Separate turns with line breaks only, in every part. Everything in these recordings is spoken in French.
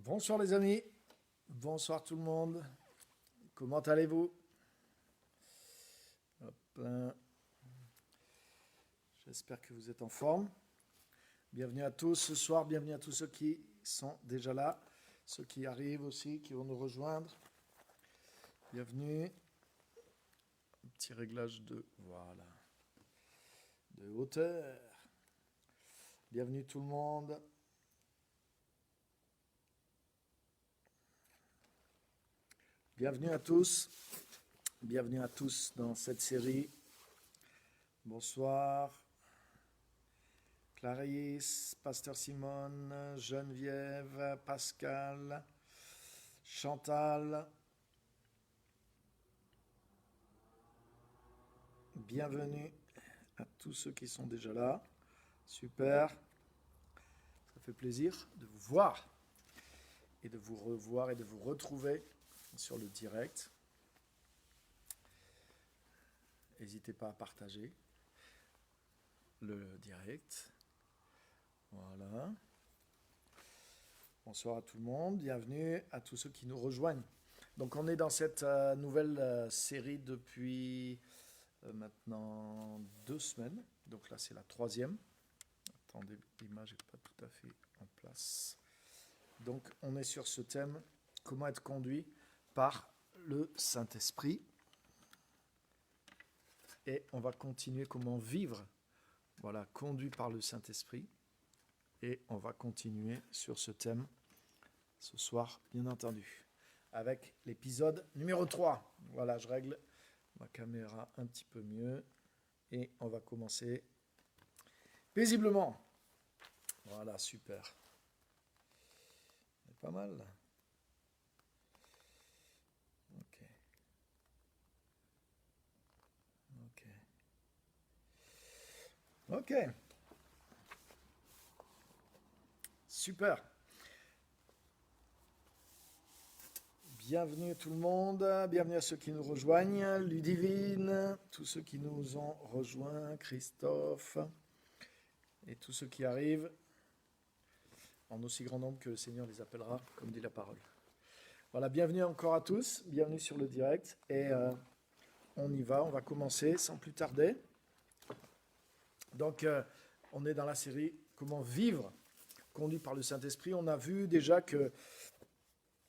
Bonsoir les amis, bonsoir tout le monde, comment allez-vous? Hop là. J'espère que vous êtes en forme. Bienvenue à tous ce soir, bienvenue à tous ceux qui sont déjà là, ceux qui arrivent aussi, qui vont nous rejoindre. Bienvenue. Un petit réglage voilà, de hauteur. Bienvenue tout le monde. Bienvenue à tous dans cette série. Bonsoir, Clarisse, Pasteur Simone, Geneviève, Pascal, Chantal. Bienvenue à tous ceux qui sont déjà là. Super, ça fait plaisir de vous voir et de vous revoir et de vous retrouver sur le direct. N'hésitez pas à partager le direct. Voilà. Bonsoir à tout le monde. Bienvenue à tous ceux qui nous rejoignent. Donc on est dans cette nouvelle série depuis maintenant 2 semaines. Donc là c'est la 3e. Attendez, l'image n'est pas tout à fait en place. Donc on est sur ce thème, comment être conduit par le Saint-Esprit. Et on va continuer comment vivre, voilà, conduit par le Saint-Esprit. Et on va continuer sur ce thème ce soir, bien entendu, avec l'épisode numéro 3. Voilà, je règle ma caméra un petit peu mieux. Et on va commencer paisiblement. Voilà, super. C'est pas mal. Ok. Ok. Super. Bienvenue tout le monde, bienvenue à ceux qui nous rejoignent, Ludivine, tous ceux qui nous ont rejoints, Christophe, et tous ceux qui arrivent, en aussi grand nombre que le Seigneur les appellera, comme dit la parole. Voilà, bienvenue encore à tous, bienvenue sur le direct, et on y va, on va commencer sans plus tarder. Donc, on est dans la série « Comment vivre conduit par le Saint-Esprit ». On a vu déjà que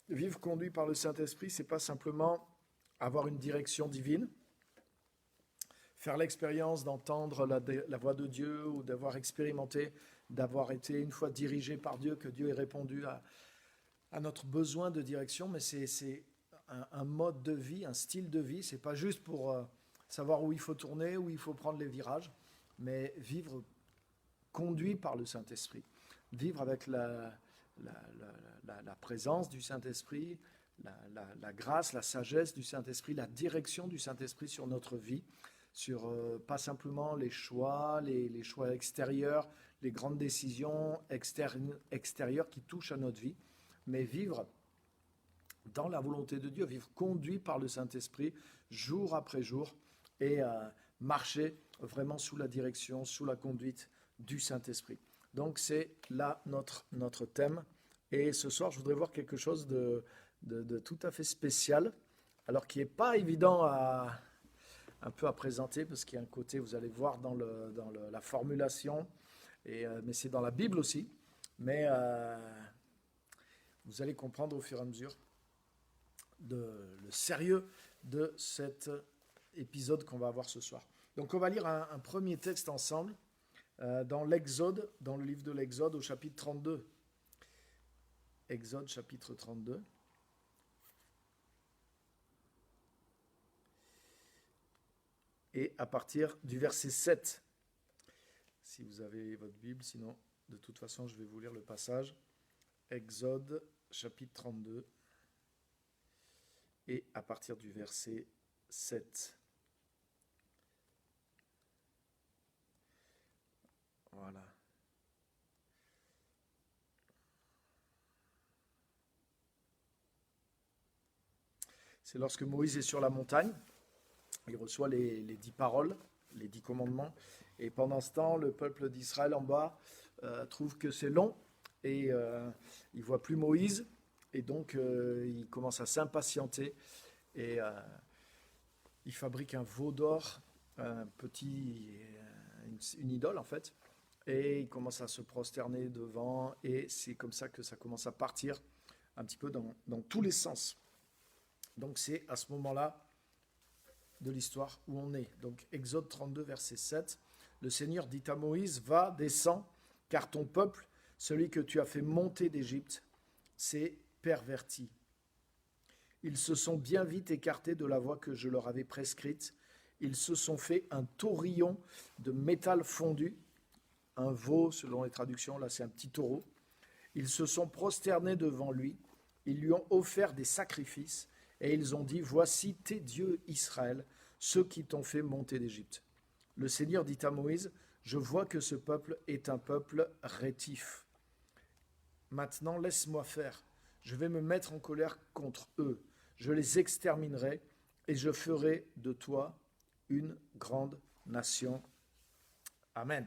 vivre conduit par le Saint-Esprit, c'est pas simplement avoir une direction divine, faire l'expérience d'entendre la voix de Dieu ou d'avoir expérimenté, d'avoir été une fois dirigé par Dieu, que Dieu ait répondu à notre besoin de direction, mais c'est un mode de vie, un style de vie. C'est pas juste pour savoir où il faut tourner, où il faut prendre les virages, mais vivre conduit par le Saint-Esprit. Vivre avec la présence du Saint-Esprit, la grâce, la sagesse du Saint-Esprit, la direction du Saint-Esprit sur notre vie, sur pas simplement les choix extérieurs, les grandes décisions extérieures qui touchent à notre vie, mais vivre dans la volonté de Dieu, vivre conduit par le Saint-Esprit jour après jour et marcher vraiment sous la direction, sous la conduite du Saint-Esprit. Donc c'est là notre thème. Et ce soir, je voudrais voir quelque chose de tout à fait spécial, alors qui n'est pas évident un peu à présenter, parce qu'il y a un côté, vous allez voir dans la formulation, mais c'est dans la Bible aussi. Mais vous allez comprendre au fur et à mesure le sérieux de cet épisode qu'on va avoir ce soir. Donc on va lire un premier texte ensemble dans l'Exode, dans le livre de l'Exode au chapitre 32. Exode chapitre 32. Et à partir du verset 7. Si vous avez votre Bible, sinon de toute façon je vais vous lire le passage. Exode chapitre 32. Et à partir du verset 7. Voilà. C'est lorsque Moïse est sur la montagne, il reçoit les 10 paroles, les 10 commandements, et pendant ce temps, le peuple d'Israël en bas trouve que c'est long, et il ne voit plus Moïse, Et donc, il commence à s'impatienter et il fabrique un veau d'or, un petit, une idole en fait. Et il commence à se prosterner devant, et c'est comme ça que ça commence à partir un petit peu dans tous les sens. Donc c'est à ce moment-là de l'histoire où on est. Donc Exode 32, verset 7, le Seigneur dit à Moïse, va, descends, car ton peuple, celui que tu as fait monter d'Égypte, s'est perverti. Ils se sont bien vite écartés de la voie que je leur avais prescrite. Ils se sont fait un taurillon de métal fondu, un veau selon les traductions, là c'est un petit taureau. Ils se sont prosternés devant lui, ils lui ont offert des sacrifices, et ils ont dit, voici tes dieux Israël, ceux qui t'ont fait monter d'Égypte. Le Seigneur dit à Moïse, je vois que ce peuple est un peuple rétif. Maintenant laisse-moi faire, je vais me mettre en colère contre eux, je les exterminerai, et je ferai de toi une grande nation. Amen.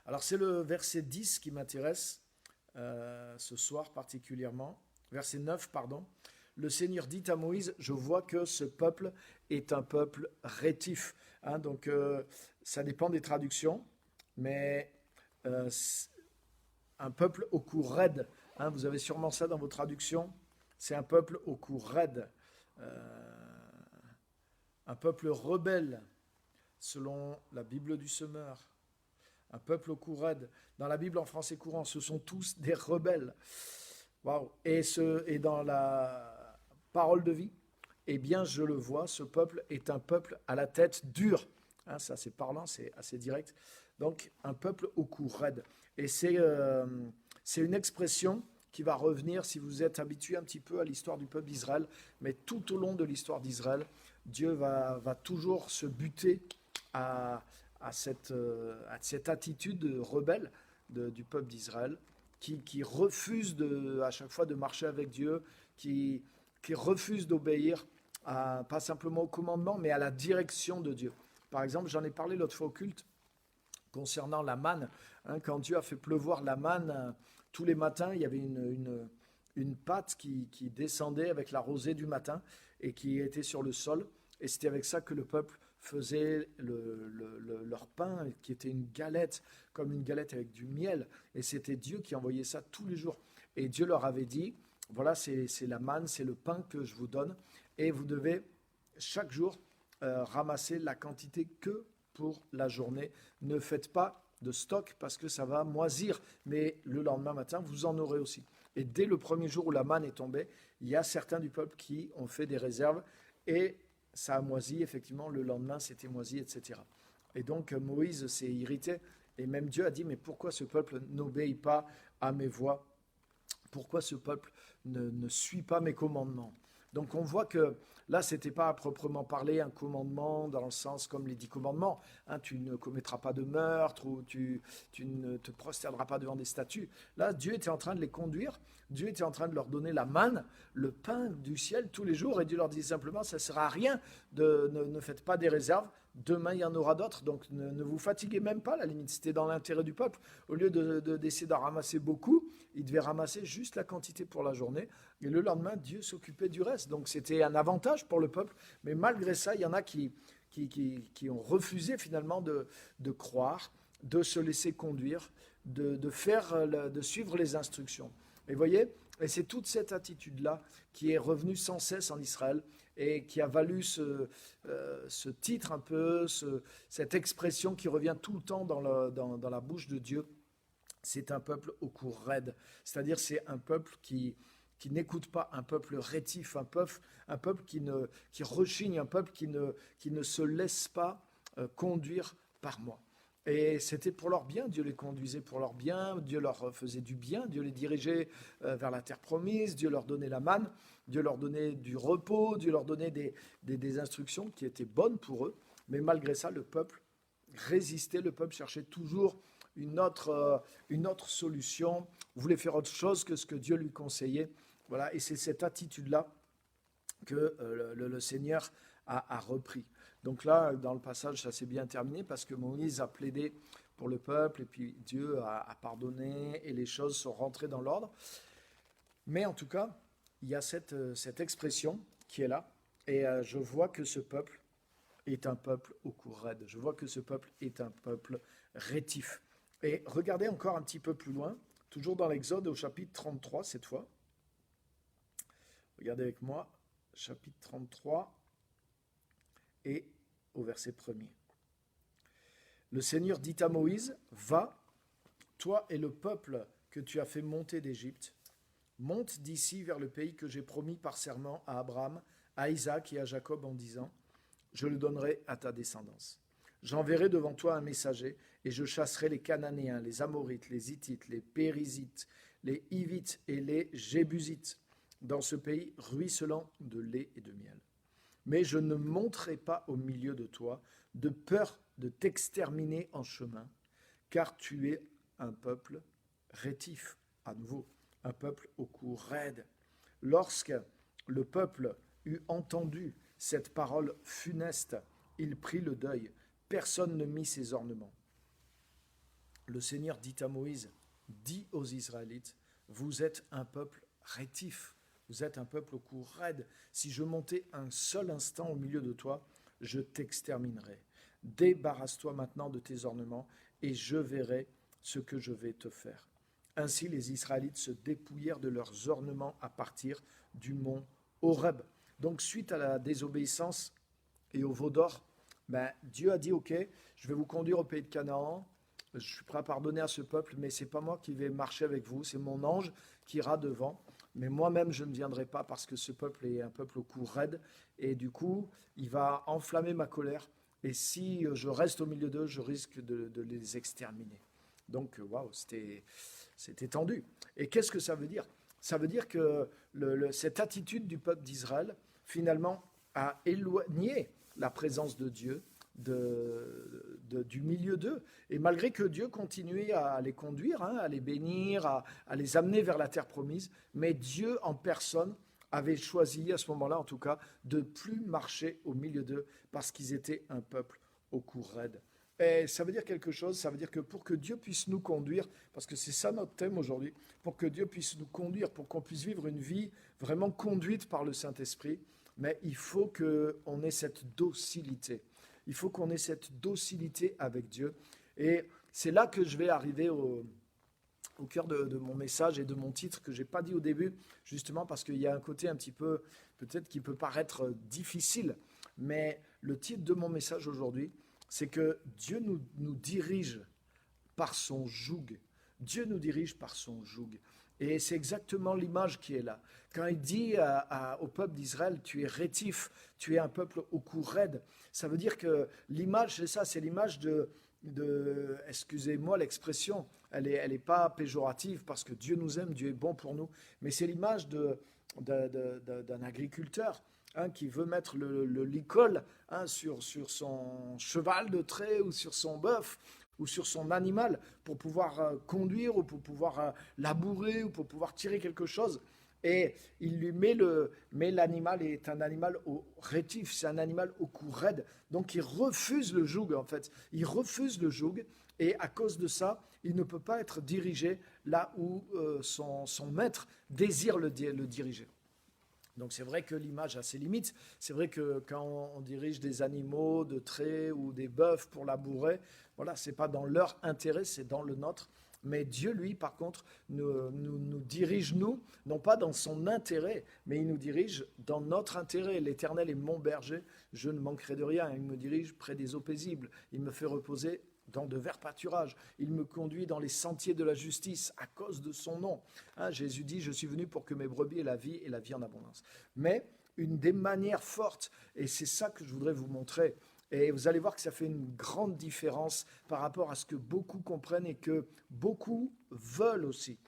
Alors c'est le verset 10 qui m'intéresse ce soir particulièrement. Verset 9, pardon. Le Seigneur dit à Moïse, je vois que ce peuple est un peuple rétif. Donc ça dépend des traductions, mais un peuple au cou raide. Vous avez sûrement ça dans vos traductions. C'est un peuple au cou raide. Un peuple rebelle, selon la Bible du Semeur. Un peuple au cou raide. Dans la Bible en français courant, ce sont tous des rebelles. Waouh. Et dans la parole de vie, eh bien, je le vois, ce peuple est un peuple à la tête dure. Ça, c'est parlant, c'est assez direct. Donc, un peuple au cou raide. Et c'est une expression qui va revenir, si vous êtes habitué un petit peu à l'histoire du peuple d'Israël, mais tout au long de l'histoire d'Israël, Dieu va toujours se buter à cette attitude rebelle du peuple d'Israël, qui refuse à chaque fois de marcher avec Dieu, qui refuse d'obéir pas simplement au commandement, mais à la direction de Dieu. Par exemple, j'en ai parlé l'autre fois au culte, concernant la manne. Quand Dieu a fait pleuvoir la manne, tous les matins, il y avait une pâte qui descendait avec la rosée du matin et qui était sur le sol. Et c'était avec ça que le peuple faisait leur pain, qui était une galette, comme une galette avec du miel. Et c'était Dieu qui envoyait ça tous les jours. Et Dieu leur avait dit, voilà, c'est la manne, c'est le pain que je vous donne. Et vous devez chaque jour ramasser la quantité que pour la journée. Ne faites pas de stock parce que ça va moisir. Mais le lendemain matin, vous en aurez aussi. Et dès le premier jour où la manne est tombée, il y a certains du peuple qui ont fait des réserves et ça a moisi, effectivement, le lendemain c'était moisi, etc. Et donc Moïse s'est irrité et même Dieu a dit, mais pourquoi ce peuple n'obéit pas à mes voies? Pourquoi ce peuple ne suit pas mes commandements? Donc on voit que là, ce n'était pas à proprement parler un commandement dans le sens comme les 10 commandements. Tu ne commettras pas de meurtre ou tu ne te prosterneras pas devant des statues. Là, Dieu était en train de les conduire. Dieu était en train de leur donner la manne, le pain du ciel tous les jours. Et Dieu leur disait simplement, ça ne sert à rien, ne faites pas des réserves. Demain, il y en aura d'autres. Donc ne vous fatiguez même pas, à la limite. C'était dans l'intérêt du peuple. Au lieu d'essayer d'en ramasser beaucoup, il devait ramasser juste la quantité pour la journée. Et le lendemain, Dieu s'occupait du reste. Donc c'était un avantage pour le peuple. Mais malgré ça, il y en a qui ont refusé finalement de croire, de se laisser conduire, de suivre les instructions. Et vous voyez, et c'est toute cette attitude-là qui est revenue sans cesse en Israël et qui a valu ce titre un peu, cette expression qui revient tout le temps dans la bouche de Dieu. C'est un peuple au cou raide. C'est-à-dire c'est un peuple qui n'écoute pas, un peuple rétif, un peuple qui rechigne, un peuple qui ne se laisse pas conduire par moi. Et c'était pour leur bien, Dieu les conduisait pour leur bien, Dieu leur faisait du bien, Dieu les dirigeait vers la terre promise, Dieu leur donnait la manne, Dieu leur donnait du repos, Dieu leur donnait des instructions qui étaient bonnes pour eux. Mais malgré ça, le peuple résistait, le peuple cherchait toujours une autre solution, voulait faire autre chose que ce que Dieu lui conseillait. Voilà, et c'est cette attitude-là que le Seigneur a repris. Donc là, dans le passage, ça s'est bien terminé parce que Moïse a plaidé pour le peuple et puis Dieu a pardonné et les choses sont rentrées dans l'ordre. Mais en tout cas, il y a cette expression qui est là, et je vois que ce peuple est un peuple au cou raide. Je vois que ce peuple est un peuple rétif. Et regardez encore un petit peu plus loin, toujours dans l'Exode au chapitre 33 cette fois. Regardez avec moi, chapitre 33 et au verset 1er. Le Seigneur dit à Moïse, va, toi et le peuple que tu as fait monter d'Égypte, monte d'ici vers le pays que j'ai promis par serment à Abraham, à Isaac et à Jacob en disant, je le donnerai à ta descendance. J'enverrai devant toi un messager et je chasserai les Cananéens, les Amorites, les Hittites, les Périsites, les Hivites et les Jébusites dans ce pays ruisselant de lait et de miel. Mais je ne monterai pas au milieu de toi, de peur de t'exterminer en chemin, car tu es un peuple rétif, à nouveau, un peuple au cou raide. Lorsque le peuple eut entendu cette parole funeste, il prit le deuil. Personne ne mit ses ornements. Le Seigneur dit à Moïse, dis aux Israélites, vous êtes un peuple rétif, vous êtes un peuple au cou raide. Si je montais un seul instant au milieu de toi, je t'exterminerai. Débarrasse-toi maintenant de tes ornements et je verrai ce que je vais te faire. Ainsi les Israélites se dépouillèrent de leurs ornements à partir du mont Horeb. Donc suite à la désobéissance et au veau d'or, Dieu a dit, ok, je vais vous conduire au pays de Canaan, je suis prêt à pardonner à ce peuple, mais ce n'est pas moi qui vais marcher avec vous, c'est mon ange qui ira devant. Mais moi-même, je ne viendrai pas parce que ce peuple est un peuple au cou raide. Et du coup, il va enflammer ma colère. Et si je reste au milieu d'eux, je risque de les exterminer. Donc, waouh, c'était tendu. Et qu'est-ce que ça veut dire? Ça veut dire que cette attitude du peuple d'Israël, finalement, a éloigné la présence de Dieu du milieu d'eux. Et malgré que Dieu continuait à les conduire, à les bénir, à les amener vers la terre promise, mais Dieu en personne avait choisi, à ce moment-là en tout cas, de plus marcher au milieu d'eux parce qu'ils étaient un peuple au cou raide. Et ça veut dire quelque chose, ça veut dire que pour que Dieu puisse nous conduire, parce que c'est ça notre thème aujourd'hui, pour que Dieu puisse nous conduire, pour qu'on puisse vivre une vie vraiment conduite par le Saint-Esprit, mais il faut qu'on ait cette docilité. Il faut qu'on ait cette docilité avec Dieu. Et c'est là que je vais arriver au cœur de mon message et de mon titre que je n'ai pas dit au début, justement parce qu'il y a un côté un petit peu, peut-être qui peut paraître difficile, mais le titre de mon message aujourd'hui, c'est que Dieu nous dirige par son joug. Dieu nous dirige par son joug. Et c'est exactement l'image qui est là. Quand il dit au peuple d'Israël, tu es rétif, tu es un peuple au cou raide, ça veut dire que l'image, c'est ça, c'est l'image excusez-moi l'expression, elle est pas péjorative parce que Dieu nous aime, Dieu est bon pour nous, mais c'est l'image d'un agriculteur qui veut mettre le licol sur son cheval de trait ou sur son bœuf ou sur son animal pour pouvoir conduire ou pour pouvoir labourer ou pour pouvoir tirer quelque chose. Et il lui mais l'animal est un animal rétif, c'est un animal au cou raide. Donc il refuse le joug en fait. Il refuse le joug et à cause de ça, il ne peut pas être dirigé là où son maître désire le diriger. Donc c'est vrai que l'image a ses limites. C'est vrai que quand on dirige des animaux de trait ou des bœufs pour labourer, voilà, c'est pas dans leur intérêt, c'est dans le nôtre. Mais Dieu, lui, par contre, nous dirige, nous, non pas dans son intérêt, mais il nous dirige dans notre intérêt. L'Éternel est mon berger, je ne manquerai de rien. Il me dirige près des eaux paisibles. Il me fait reposer dans de verts pâturages. Il me conduit dans les sentiers de la justice à cause de son nom. Jésus dit, je suis venu pour que mes brebis aient la vie et la vie en abondance. Mais une des manières fortes, et c'est ça que je voudrais vous montrer, et vous allez voir que ça fait une grande différence par rapport à ce que beaucoup comprennent et que beaucoup veulent aussi.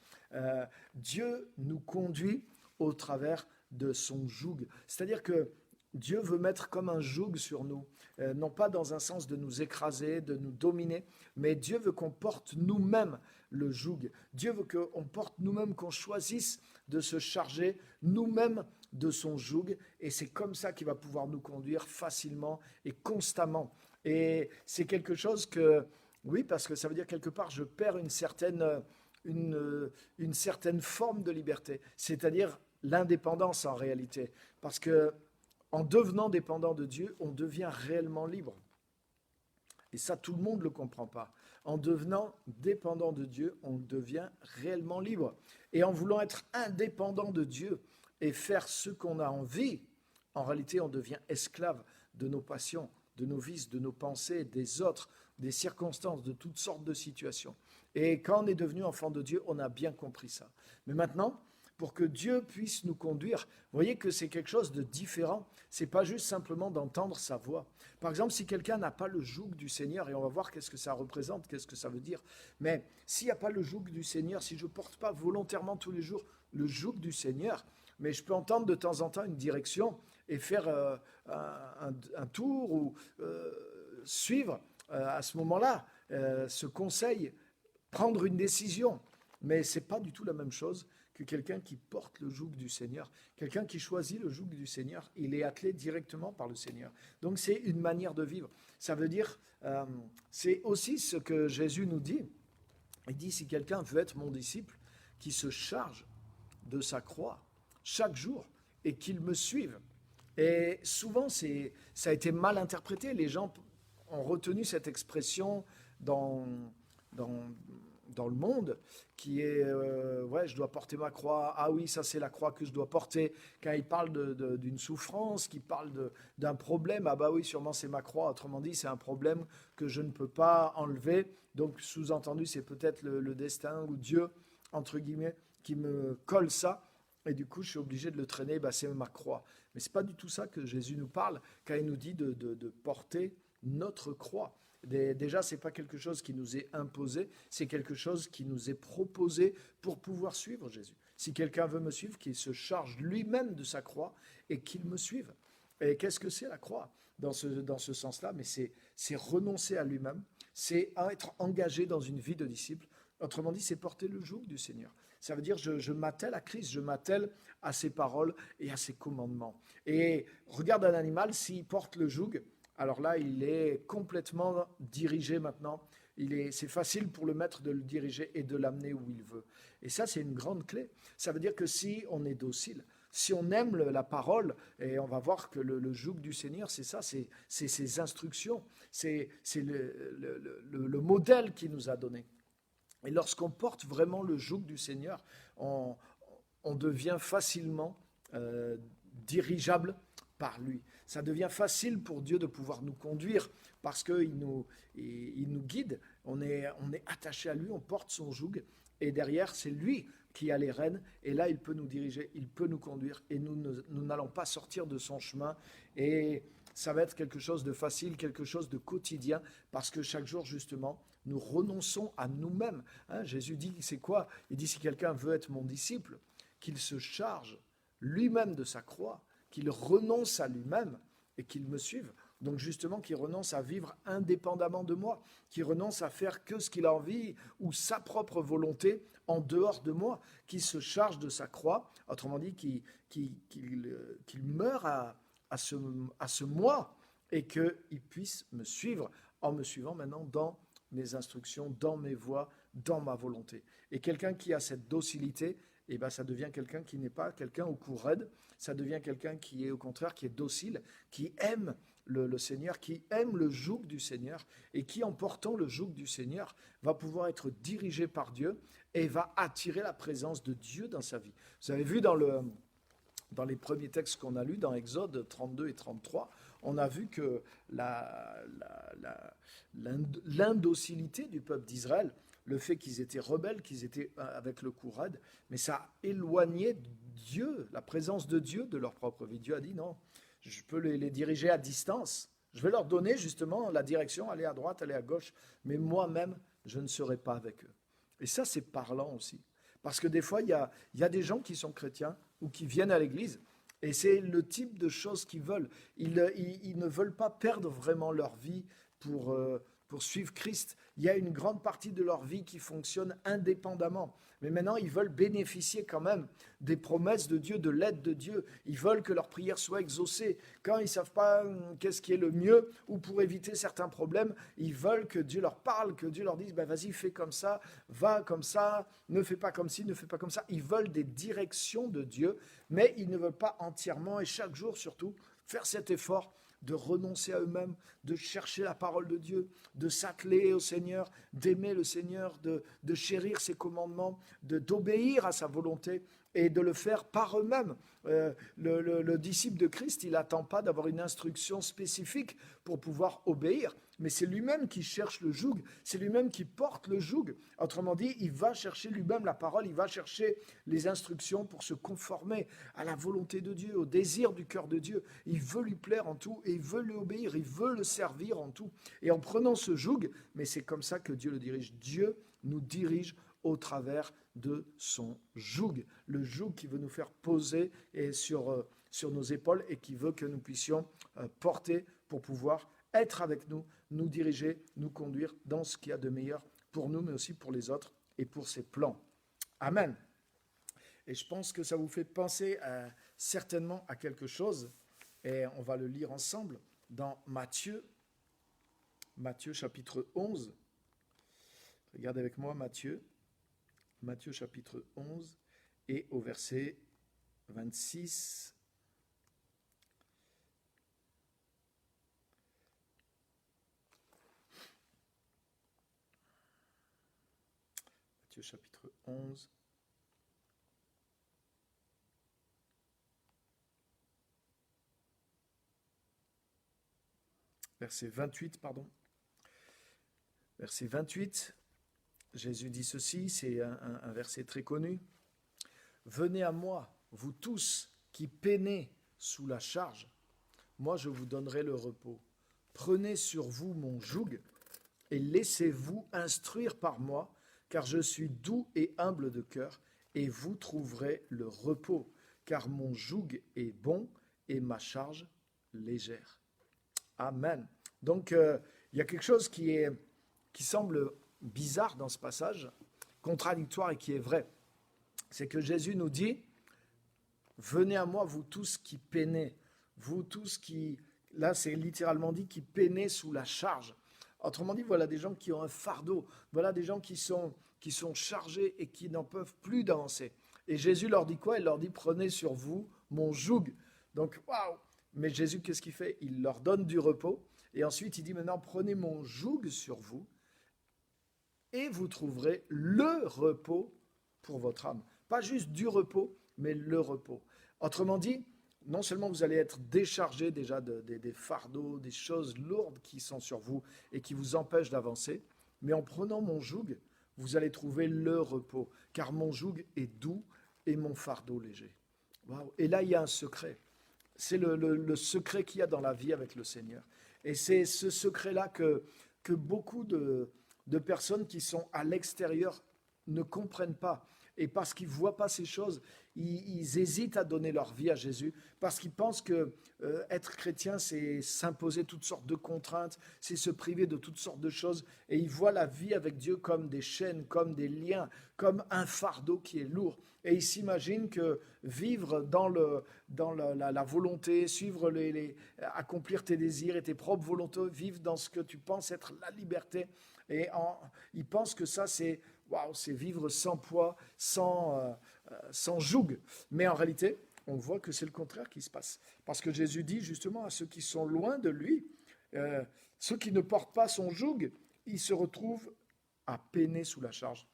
Dieu nous conduit au travers de son joug. C'est-à-dire que Dieu veut mettre comme un joug sur nous, non pas dans un sens de nous écraser, de nous dominer, mais Dieu veut qu'on porte nous-mêmes le joug. Dieu veut qu'on porte nous-mêmes, qu'on choisisse de se charger nous-mêmes de son joug, et c'est comme ça qu'il va pouvoir nous conduire facilement et constamment. Et c'est quelque chose que, oui, parce que ça veut dire quelque part, je perds une certaine une certaine forme de liberté, c'est-à-dire l'indépendance en réalité. Parce que en devenant dépendant de Dieu, on devient réellement libre. Et ça, tout le monde ne le comprend pas. En devenant dépendant de Dieu, on devient réellement libre. Et en voulant être indépendant de Dieu et faire ce qu'on a envie, en réalité, on devient esclave de nos passions, de nos vices, de nos pensées, des autres, des circonstances, de toutes sortes de situations. Et quand on est devenu enfant de Dieu, on a bien compris ça. Mais maintenant, pour que Dieu puisse nous conduire, vous voyez que c'est quelque chose de différent. C'est pas juste simplement d'entendre sa voix. Par exemple, si quelqu'un n'a pas le joug du Seigneur, et on va voir qu'est-ce que ça représente, qu'est-ce que ça veut dire, mais s'il n'y a pas le joug du Seigneur, si je ne porte pas volontairement tous les jours le joug du Seigneur, mais je peux entendre de temps en temps une direction et faire un tour ou suivre à ce moment-là ce conseil, prendre une décision. Mais ce n'est pas du tout la même chose que quelqu'un qui porte le joug du Seigneur. Quelqu'un qui choisit le joug du Seigneur, il est attelé directement par le Seigneur. Donc c'est une manière de vivre. Ça veut dire, c'est aussi ce que Jésus nous dit. Il dit, si quelqu'un veut être mon disciple, qu'il se charge de sa croix chaque jour et qu'il me suive. Et souvent, ça a été mal interprété. Les gens ont retenu cette expression dans le monde, qui est ouais, je dois porter ma croix. Ah oui, ça c'est la croix que je dois porter. Quand il parle d'une souffrance, qu'il parle d'un problème, ah bah oui, sûrement c'est ma croix. Autrement dit, c'est un problème que je ne peux pas enlever. Donc sous-entendu, c'est peut-être le destin ou Dieu, entre guillemets, qui me colle ça. Et du coup, je suis obligé de le traîner, bah, c'est ma croix. Mais ce n'est pas du tout ça que Jésus nous parle quand il nous dit de porter notre croix. Déjà, ce n'est pas quelque chose qui nous est imposé, c'est quelque chose qui nous est proposé pour pouvoir suivre Jésus. Si quelqu'un veut me suivre, qu'il se charge lui-même de sa croix et qu'il me suive. Et qu'est-ce que c'est la croix dans ce sens-là? Mais c'est renoncer à lui-même, c'est être engagé dans une vie de disciple. Autrement dit, c'est porter le joug du Seigneur. Ça veut dire je m'attelle à Christ, je m'attelle à ses paroles et à ses commandements. Et regarde un animal, s'il porte le joug, alors là, il est complètement dirigé maintenant. C'est facile pour le maître de le diriger et de l'amener où il veut. Et ça, c'est une grande clé. Ça veut dire que si on est docile, si on aime la parole, et on va voir que le joug du Seigneur, c'est ça, c'est ses instructions, c'est le modèle qu'il nous a donné. Et lorsqu'on porte vraiment le joug du Seigneur, on devient facilement dirigeable par lui. Ça devient facile pour Dieu de pouvoir nous conduire parce qu'il nous guide. On est attaché à lui, on porte son joug et derrière, c'est lui qui a les rênes et là, il peut nous diriger, il peut nous conduire et nous n'allons pas sortir de son chemin et ça va être quelque chose de facile, quelque chose de quotidien parce que chaque jour, justement, nous renonçons à nous-mêmes. Jésus dit, c'est quoi? Il dit, si quelqu'un veut être mon disciple, qu'il se charge lui-même de sa croix, qu'il renonce à lui-même et qu'il me suive. Donc justement, qu'il renonce à vivre indépendamment de moi, qu'il renonce à faire que ce qu'il a envie ou sa propre volonté en dehors de moi, qu'il se charge de sa croix, autrement dit, qu'il meure à ce moi et qu'il puisse me suivre en me suivant maintenant dans mes instructions, dans mes voies, dans ma volonté. Et quelqu'un qui a cette docilité, eh ben, ça devient quelqu'un qui n'est pas quelqu'un au cou raide, ça devient quelqu'un qui est au contraire, qui est docile, qui aime le Seigneur, qui aime le joug du Seigneur et qui, en portant le joug du Seigneur, va pouvoir être dirigé par Dieu et va attirer la présence de Dieu dans sa vie. Vous avez vu dans les premiers textes qu'on a lus, dans Exode 32 et 33, on a vu que l'indocilité du peuple d'Israël, le fait qu'ils étaient rebelles, qu'ils étaient avec le cou raide, mais ça a éloigné Dieu, la présence de Dieu de leur propre vie. Dieu a dit non, je peux les diriger à distance. Je vais leur donner justement la direction, aller à droite, aller à gauche, mais moi-même, je ne serai pas avec eux. Et ça, c'est parlant aussi. Parce que des fois, il y a des gens qui sont chrétiens ou qui viennent à l'église, et c'est le type de choses qu'ils veulent. Ils ne veulent pas perdre vraiment leur vie pour pour suivre Christ. Il y a une grande partie de leur vie qui fonctionne indépendamment. Mais maintenant, ils veulent bénéficier quand même des promesses de Dieu, de l'aide de Dieu. Ils veulent que leur prière soit exaucée. Quand ils ne savent pas qu'est-ce qui est le mieux ou pour éviter certains problèmes, ils veulent que Dieu leur parle, que Dieu leur dise vas-y, fais comme ça, va comme ça, ne fais pas comme ci, ne fais pas comme ça. Ils veulent des directions de Dieu, mais ils ne veulent pas entièrement et chaque jour surtout faire cet effort de renoncer à eux-mêmes, de chercher la parole de Dieu, de s'atteler au Seigneur, d'aimer le Seigneur, de chérir ses commandements, d'obéir à sa volonté et de le faire par eux-mêmes. Le disciple de Christ, il n'attend pas d'avoir une instruction spécifique pour pouvoir obéir, mais c'est lui-même qui cherche le joug, c'est lui-même qui porte le joug. Autrement dit, il va chercher lui-même la parole, il va chercher les instructions pour se conformer à la volonté de Dieu, au désir du cœur de Dieu. Il veut lui plaire en tout et il veut lui obéir, il veut le servir en tout. Et en prenant ce joug, mais c'est comme ça que Dieu le dirige. Dieu nous dirige au travers de son joug, le joug qui veut nous faire poser sur nos épaules et qui veut que nous puissions porter pour pouvoir être avec nous, nous diriger, nous conduire dans ce qu'il y a de meilleur pour nous, mais aussi pour les autres et pour ses plans. Amen. Et je pense que ça vous fait penser certainement à quelque chose, et on va le lire ensemble dans Matthieu chapitre 11. Regardez avec moi Matthieu chapitre 11 et au verset 26. Matthieu chapitre 11. Verset 28, pardon. Verset 28, Jésus dit ceci, c'est un verset très connu. « Venez à moi, vous tous qui peinez sous la charge, moi je vous donnerai le repos. Prenez sur vous mon joug et laissez-vous instruire par moi, car je suis doux et humble de cœur, et vous trouverez le repos, car mon joug est bon et ma charge légère. » Amen. Donc, il y a quelque chose qui semble bizarre dans ce passage, contradictoire et qui est vrai. C'est que Jésus nous dit, venez à moi, vous tous qui peinez, vous tous qui, là c'est littéralement dit, qui peinez sous la charge. Autrement dit, voilà des gens qui ont un fardeau, voilà des gens qui sont chargés et qui n'en peuvent plus d'avancer. Et Jésus leur dit quoi? Il leur dit, prenez sur vous mon joug. Donc, waouh! Mais Jésus, qu'est-ce qu'il fait? Il leur donne du repos. Et ensuite, il dit maintenant, prenez mon joug sur vous et vous trouverez le repos pour votre âme. Pas juste du repos, mais le repos. Autrement dit, non seulement vous allez être déchargé déjà des fardeaux, des choses lourdes qui sont sur vous et qui vous empêchent d'avancer, mais en prenant mon joug, vous allez trouver le repos, car mon joug est doux et mon fardeau léger. Wow. Et là, il y a un secret. C'est le secret qu'il y a dans la vie avec le Seigneur. Et c'est ce secret-là que beaucoup de personnes qui sont à l'extérieur ne comprennent pas. Et parce qu'ils ne voient pas ces choses, ils hésitent à donner leur vie à Jésus, parce qu'ils pensent que être chrétien, c'est s'imposer toutes sortes de contraintes, c'est se priver de toutes sortes de choses. Et ils voient la vie avec Dieu comme des chaînes, comme des liens, comme un fardeau qui est lourd. Et ils s'imaginent que vivre dans la volonté, suivre accomplir tes désirs et tes propres volontés, vivre dans ce que tu penses être la liberté. Et ils pensent que ça, c'est vivre sans poids, sans joug. Mais en réalité, on voit que c'est le contraire qui se passe. Parce que Jésus dit justement à ceux qui sont loin de lui, ceux qui ne portent pas son joug, ils se retrouvent à peiner sous la charge.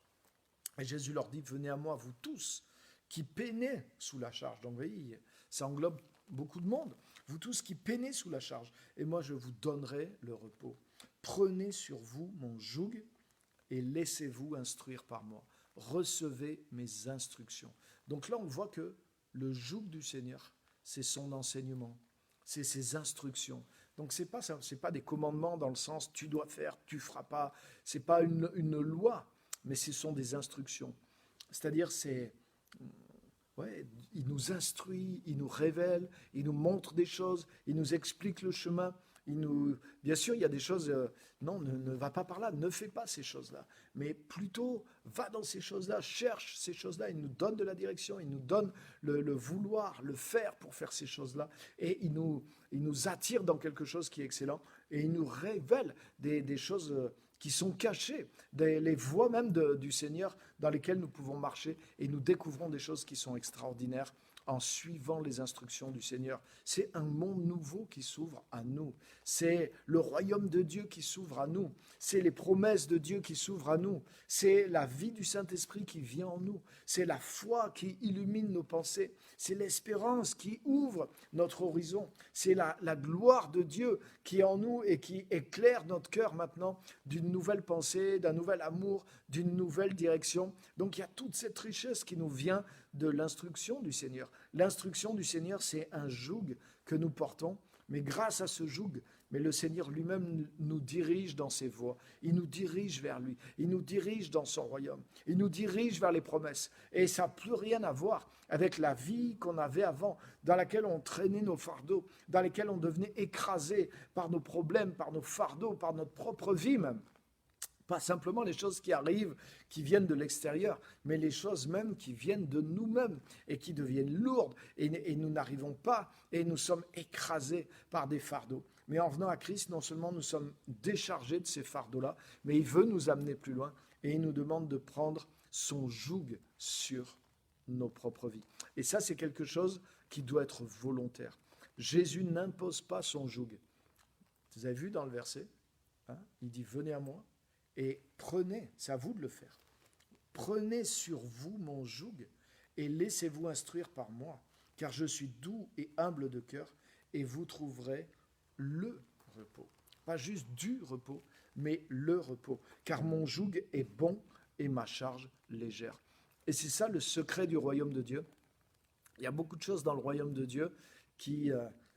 Et Jésus leur dit, venez à moi, vous tous, qui peinez sous la charge. Donc vous voyez, ça englobe beaucoup de monde. Vous tous qui peinez sous la charge. Et moi, je vous donnerai le repos. Prenez sur vous mon joug et laissez-vous instruire par moi. Recevez mes instructions. Donc là, on voit que le joug du Seigneur, c'est son enseignement, c'est ses instructions. Donc ce n'est pas des commandements dans le sens tu dois faire, tu ne feras pas. Ce n'est pas une loi, mais ce sont des instructions. C'est-à-dire, il nous instruit, il nous révèle, il nous montre des choses, il nous explique le chemin. Bien sûr, il y a des choses, non, ne va pas par là, ne fais pas ces choses-là. Mais plutôt, va dans ces choses-là, cherche ces choses-là. Il nous donne de la direction, il nous donne le vouloir, le faire pour faire ces choses-là. Et il nous attire dans quelque chose qui est excellent. Et il nous révèle des choses qui sont cachées, les voies même du Seigneur dans lesquelles nous pouvons marcher. Et nous découvrons des choses qui sont extraordinaires en suivant les instructions du Seigneur. C'est un monde nouveau qui s'ouvre à nous. C'est le royaume de Dieu qui s'ouvre à nous. C'est les promesses de Dieu qui s'ouvrent à nous. C'est la vie du Saint-Esprit qui vient en nous. C'est la foi qui illumine nos pensées. C'est l'espérance qui ouvre notre horizon. C'est la gloire de Dieu qui est en nous et qui éclaire notre cœur maintenant d'une nouvelle pensée, d'un nouvel amour, d'une nouvelle direction. Donc il y a toute cette richesse qui nous vient de l'instruction du Seigneur. L'instruction du Seigneur, c'est un joug que nous portons, mais grâce à ce joug, mais le Seigneur lui-même nous dirige dans ses voies. Il nous dirige vers lui. Il nous dirige dans son royaume. Il nous dirige vers les promesses. Et ça n'a plus rien à voir avec la vie qu'on avait avant, dans laquelle on traînait nos fardeaux, dans laquelle on devenait écrasé par nos problèmes, par nos fardeaux, par notre propre vie même. Pas simplement les choses qui arrivent, qui viennent de l'extérieur, mais les choses même qui viennent de nous-mêmes et qui deviennent lourdes. Et nous n'arrivons pas et nous sommes écrasés par des fardeaux. Mais en venant à Christ, non seulement nous sommes déchargés de ces fardeaux-là, mais il veut nous amener plus loin et il nous demande de prendre son joug sur nos propres vies. Et ça, c'est quelque chose qui doit être volontaire. Jésus n'impose pas son joug. Vous avez vu dans le verset, il dit « Venez à moi ». Et prenez, c'est à vous de le faire, prenez sur vous mon joug et laissez-vous instruire par moi, car je suis doux et humble de cœur et vous trouverez le repos. Pas juste du repos, mais le repos, car mon joug est bon et ma charge légère. Et c'est ça le secret du royaume de Dieu. Il y a beaucoup de choses dans le royaume de Dieu qui,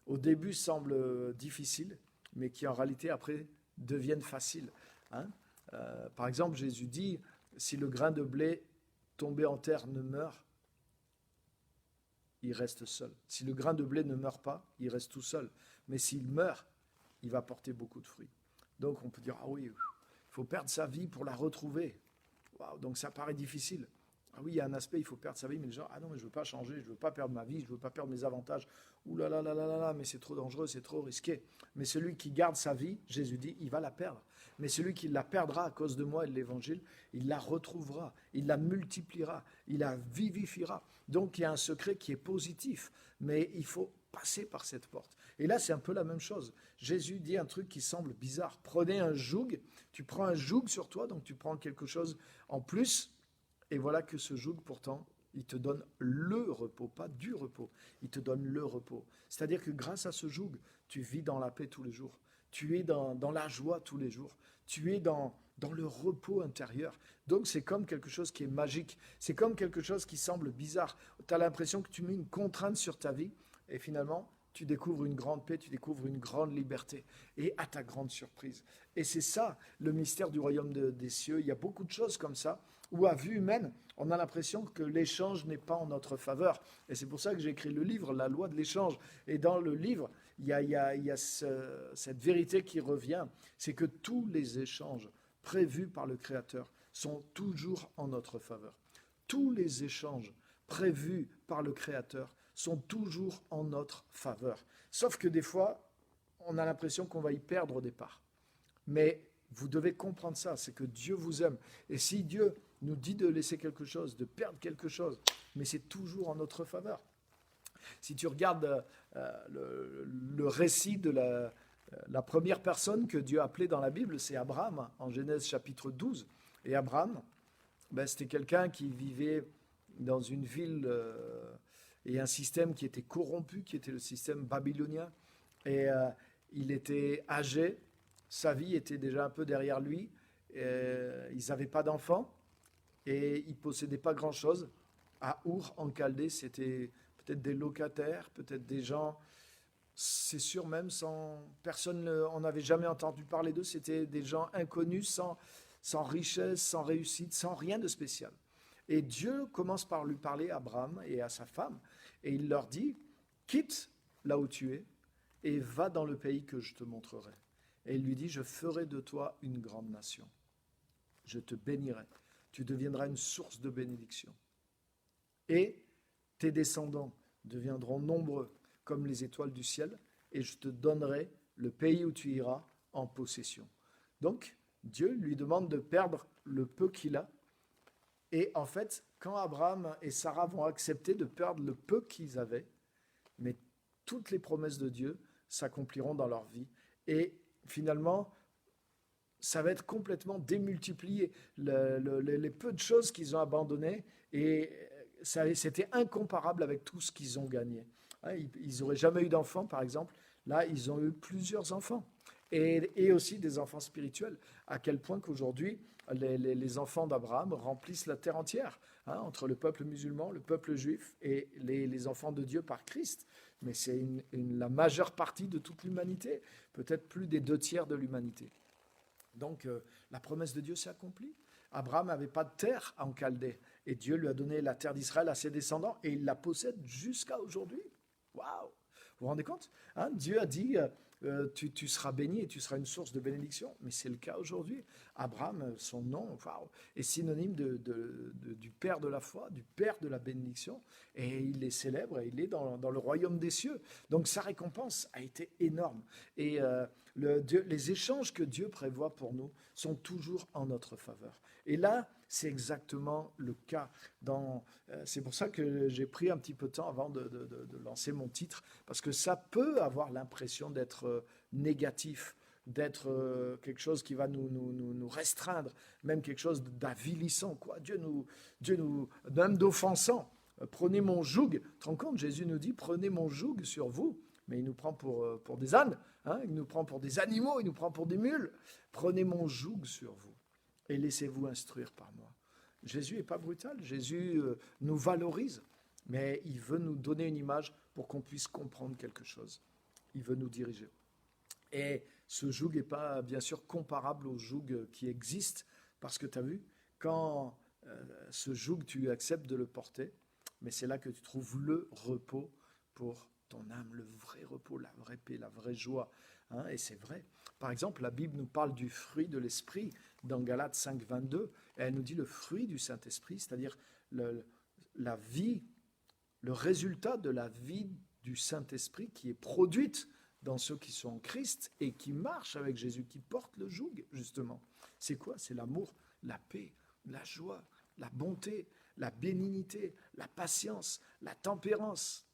au début, semblent difficiles, mais qui, en réalité, après, deviennent faciles. Par exemple, Jésus dit, si le grain de blé tombé en terre ne meurt, il reste seul. Si le grain de blé ne meurt pas, il reste tout seul. Mais s'il meurt, il va porter beaucoup de fruits. Donc on peut dire, ah oui, il faut perdre sa vie pour la retrouver. Wow, donc ça paraît difficile. Ah oui, il y a un aspect, il faut perdre sa vie, mais les gens, ah non, mais je ne veux pas changer, je ne veux pas perdre ma vie, je ne veux pas perdre mes avantages. Ouh là là là là là, mais c'est trop dangereux, c'est trop risqué. Mais celui qui garde sa vie, Jésus dit, il va la perdre. Mais celui qui la perdra à cause de moi et de l'évangile, il la retrouvera, il la multipliera, il la vivifiera. Donc il y a un secret qui est positif, mais il faut passer par cette porte. Et là, c'est un peu la même chose. Jésus dit un truc qui semble bizarre. Prenez un joug, tu prends un joug sur toi, donc tu prends quelque chose en plus, et voilà que ce joug, pourtant, il te donne le repos, pas du repos, il te donne le repos. C'est-à-dire que grâce à ce joug, tu vis dans la paix tous les jours, tu es dans la joie tous les jours, tu es dans le repos intérieur. Donc c'est comme quelque chose qui est magique, c'est comme quelque chose qui semble bizarre. Tu as l'impression que tu mets une contrainte sur ta vie, et finalement, tu découvres une grande paix, tu découvres une grande liberté, et à ta grande surprise. Et c'est ça, le mystère du royaume des cieux. Il y a beaucoup de choses comme ça, où à vue humaine, on a l'impression que l'échange n'est pas en notre faveur. Et c'est pour ça que j'ai écrit le livre, La loi de l'échange. Et dans le livre, il y a cette vérité qui revient, c'est que tous les échanges prévus par le Créateur sont toujours en notre faveur. Tous les échanges prévus par le Créateur sont toujours en notre faveur. Sauf que des fois, on a l'impression qu'on va y perdre au départ. Mais vous devez comprendre ça, c'est que Dieu vous aime. Et si Dieu nous dit de laisser quelque chose, de perdre quelque chose, mais c'est toujours en notre faveur. Si tu regardes le récit de la première personne que Dieu a appelée dans la Bible, c'est Abraham, en Genèse chapitre 12. Et Abraham, c'était quelqu'un qui vivait dans une ville et un système qui était corrompu, qui était le système babylonien. Et il était âgé, sa vie était déjà un peu derrière lui. Ils n'avaient pas d'enfants et ils ne possédaient pas grand-chose. À Our, en Chaldée, c'était peut-être des locataires, peut-être des gens, c'est sûr même, personne n'en avait jamais entendu parler d'eux. C'était des gens inconnus, sans richesse, sans réussite, sans rien de spécial. Et Dieu commence par lui parler à Abraham et à sa femme, et il leur dit, quitte là où tu es, et va dans le pays que je te montrerai. Et il lui dit, je ferai de toi une grande nation. Je te bénirai. Tu deviendras une source de bénédiction. Et tes descendants deviendront nombreux comme les étoiles du ciel, et je te donnerai le pays où tu iras en possession. Donc, Dieu lui demande de perdre le peu qu'il a. Et en fait, quand Abraham et Sarah vont accepter de perdre le peu qu'ils avaient, mais toutes les promesses de Dieu s'accompliront dans leur vie. Et finalement, ça va être complètement démultiplié. Les peu de choses qu'ils ont abandonnées, et c'était incomparable avec tout ce qu'ils ont gagné. Ils n'auraient jamais eu d'enfants, par exemple. Là, ils ont eu plusieurs enfants. Et aussi des enfants spirituels. À quel point qu'aujourd'hui, les enfants d'Abraham remplissent la terre entière, entre le peuple musulman, le peuple juif et les enfants de Dieu par Christ. Mais c'est la majeure partie de toute l'humanité, peut-être plus des 2/3 de l'humanité. Donc, la promesse de Dieu s'est accomplie. Abraham n'avait pas de terre en Chaldée, et Dieu lui a donné la terre d'Israël à ses descendants, et il la possède jusqu'à aujourd'hui. Waouh! Vous vous rendez compte? Dieu a dit, tu seras béni et tu seras une source de bénédiction, mais c'est le cas aujourd'hui. Abraham, son nom, est synonyme du père de la foi, du père de la bénédiction, et il est célèbre, et il est dans le royaume des cieux. Donc sa récompense a été énorme. Et les échanges que Dieu prévoit pour nous sont toujours en notre faveur. Et là, c'est exactement le cas. C'est pour ça que j'ai pris un petit peu de temps avant de lancer mon titre, parce que ça peut avoir l'impression d'être négatif, d'être quelque chose qui va nous restreindre, même quelque chose d'avilissant, quoi. Dieu nous, même d'offensant. Prenez mon joug. Tu te rends compte, Jésus nous dit, prenez mon joug sur vous. Mais il nous prend pour des ânes, il nous prend pour des animaux, il nous prend pour des mules. Prenez mon joug sur vous et laissez-vous instruire par moi. Jésus n'est pas brutal, Jésus nous valorise, mais il veut nous donner une image pour qu'on puisse comprendre quelque chose. Il veut nous diriger. Et ce joug n'est pas, bien sûr, comparable au joug qui existe, parce que tu as vu, quand ce joug, tu acceptes de le porter, mais c'est là que tu trouves le repos pour ton âme, le vrai repos, la vraie paix, la vraie joie. Et c'est vrai. Par exemple, la Bible nous parle du fruit de l'esprit dans Galates 5, 22, et elle nous dit le fruit du Saint-Esprit, c'est-à-dire la vie, le résultat de la vie du Saint-Esprit qui est produite dans ceux qui sont en Christ et qui marchent avec Jésus, qui portent le joug, justement. C'est quoi? C'est l'amour, la paix, la joie, la bonté, la bénignité, la patience, la tempérance,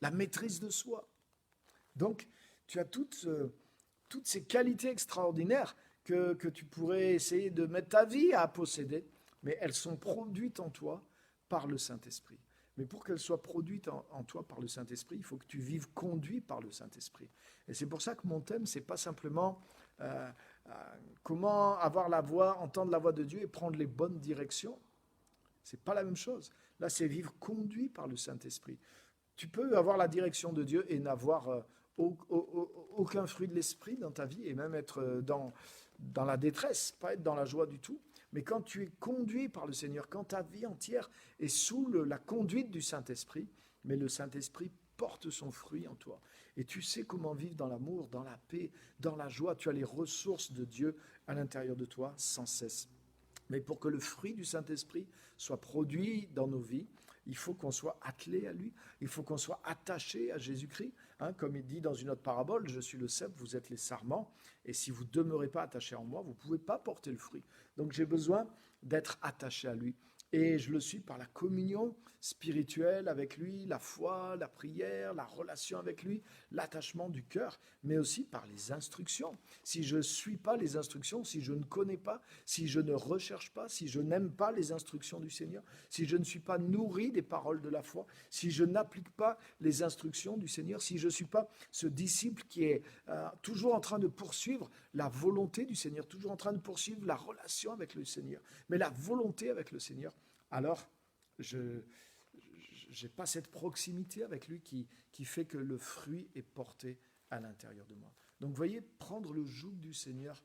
la maîtrise de soi. Donc, tu as toutes ces qualités extraordinaires que tu pourrais essayer de mettre ta vie à posséder, mais elles sont produites en toi par le Saint-Esprit. Mais pour qu'elles soient produites en toi par le Saint-Esprit, il faut que tu vives conduit par le Saint-Esprit. Et c'est pour ça que mon thème, ce n'est pas simplement comment avoir la voix, entendre la voix de Dieu et prendre les bonnes directions. Ce n'est pas la même chose. Là, c'est vivre conduit par le Saint-Esprit. Tu peux avoir la direction de Dieu et n'avoir aucun fruit de l'esprit dans ta vie et même être dans la détresse, pas être dans la joie du tout. Mais quand tu es conduit par le Seigneur, quand ta vie entière est sous la conduite du Saint-Esprit, mais le Saint-Esprit porte son fruit en toi. Et tu sais comment vivre dans l'amour, dans la paix, dans la joie. Tu as les ressources de Dieu à l'intérieur de toi sans cesse. Mais pour que le fruit du Saint-Esprit soit produit dans nos vies, il faut qu'on soit attelé à lui, il faut qu'on soit attaché à Jésus-Christ. Comme il dit dans une autre parabole, je suis le cep, vous êtes les sarments, et si vous ne demeurez pas attachés en moi, vous ne pouvez pas porter le fruit. Donc j'ai besoin d'être attaché à lui. Et je le suis par la communion spirituelle avec lui, la foi, la prière, la relation avec lui, l'attachement du cœur, mais aussi par les instructions. Si je ne suis pas les instructions, si je ne connais pas, si je ne recherche pas, si je n'aime pas les instructions du Seigneur, si je ne suis pas nourri des paroles de la foi, si je n'applique pas les instructions du Seigneur, si je ne suis pas ce disciple qui est toujours en train de poursuivre la volonté du Seigneur, toujours en train de poursuivre la relation avec le Seigneur, mais la volonté avec le Seigneur, alors je n'ai pas cette proximité avec lui qui fait que le fruit est porté à l'intérieur de moi. Donc vous voyez, prendre le joug du Seigneur,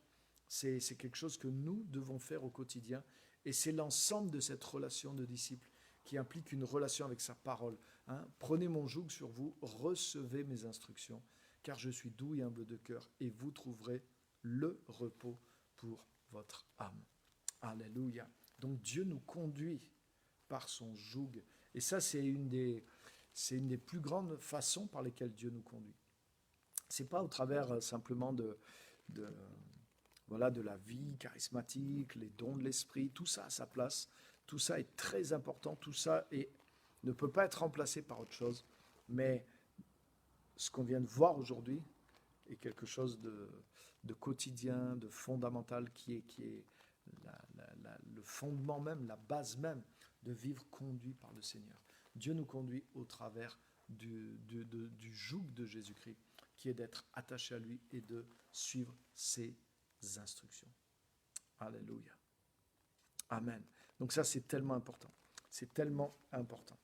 c'est quelque chose que nous devons faire au quotidien, et c'est l'ensemble de cette relation de disciple qui implique une relation avec sa parole. Prenez mon joug sur vous, recevez mes instructions. car je suis doux et humble de cœur, et vous trouverez le repos pour votre âme. Alléluia. Donc Dieu nous conduit par son joug. Et ça, c'est une des plus grandes façons par lesquelles Dieu nous conduit. Ce n'est pas au travers simplement de la vie charismatique, les dons de l'esprit, tout ça a sa place, tout ça est très important, tout ça ne peut pas être remplacé par autre chose, mais ce qu'on vient de voir aujourd'hui est quelque chose de quotidien, de fondamental, qui est le fondement même, la base même de vivre conduit par le Seigneur. Dieu nous conduit au travers du joug de Jésus-Christ, qui est d'être attaché à lui et de suivre ses instructions. Alléluia. Amen. Donc ça, c'est tellement important. C'est tellement important.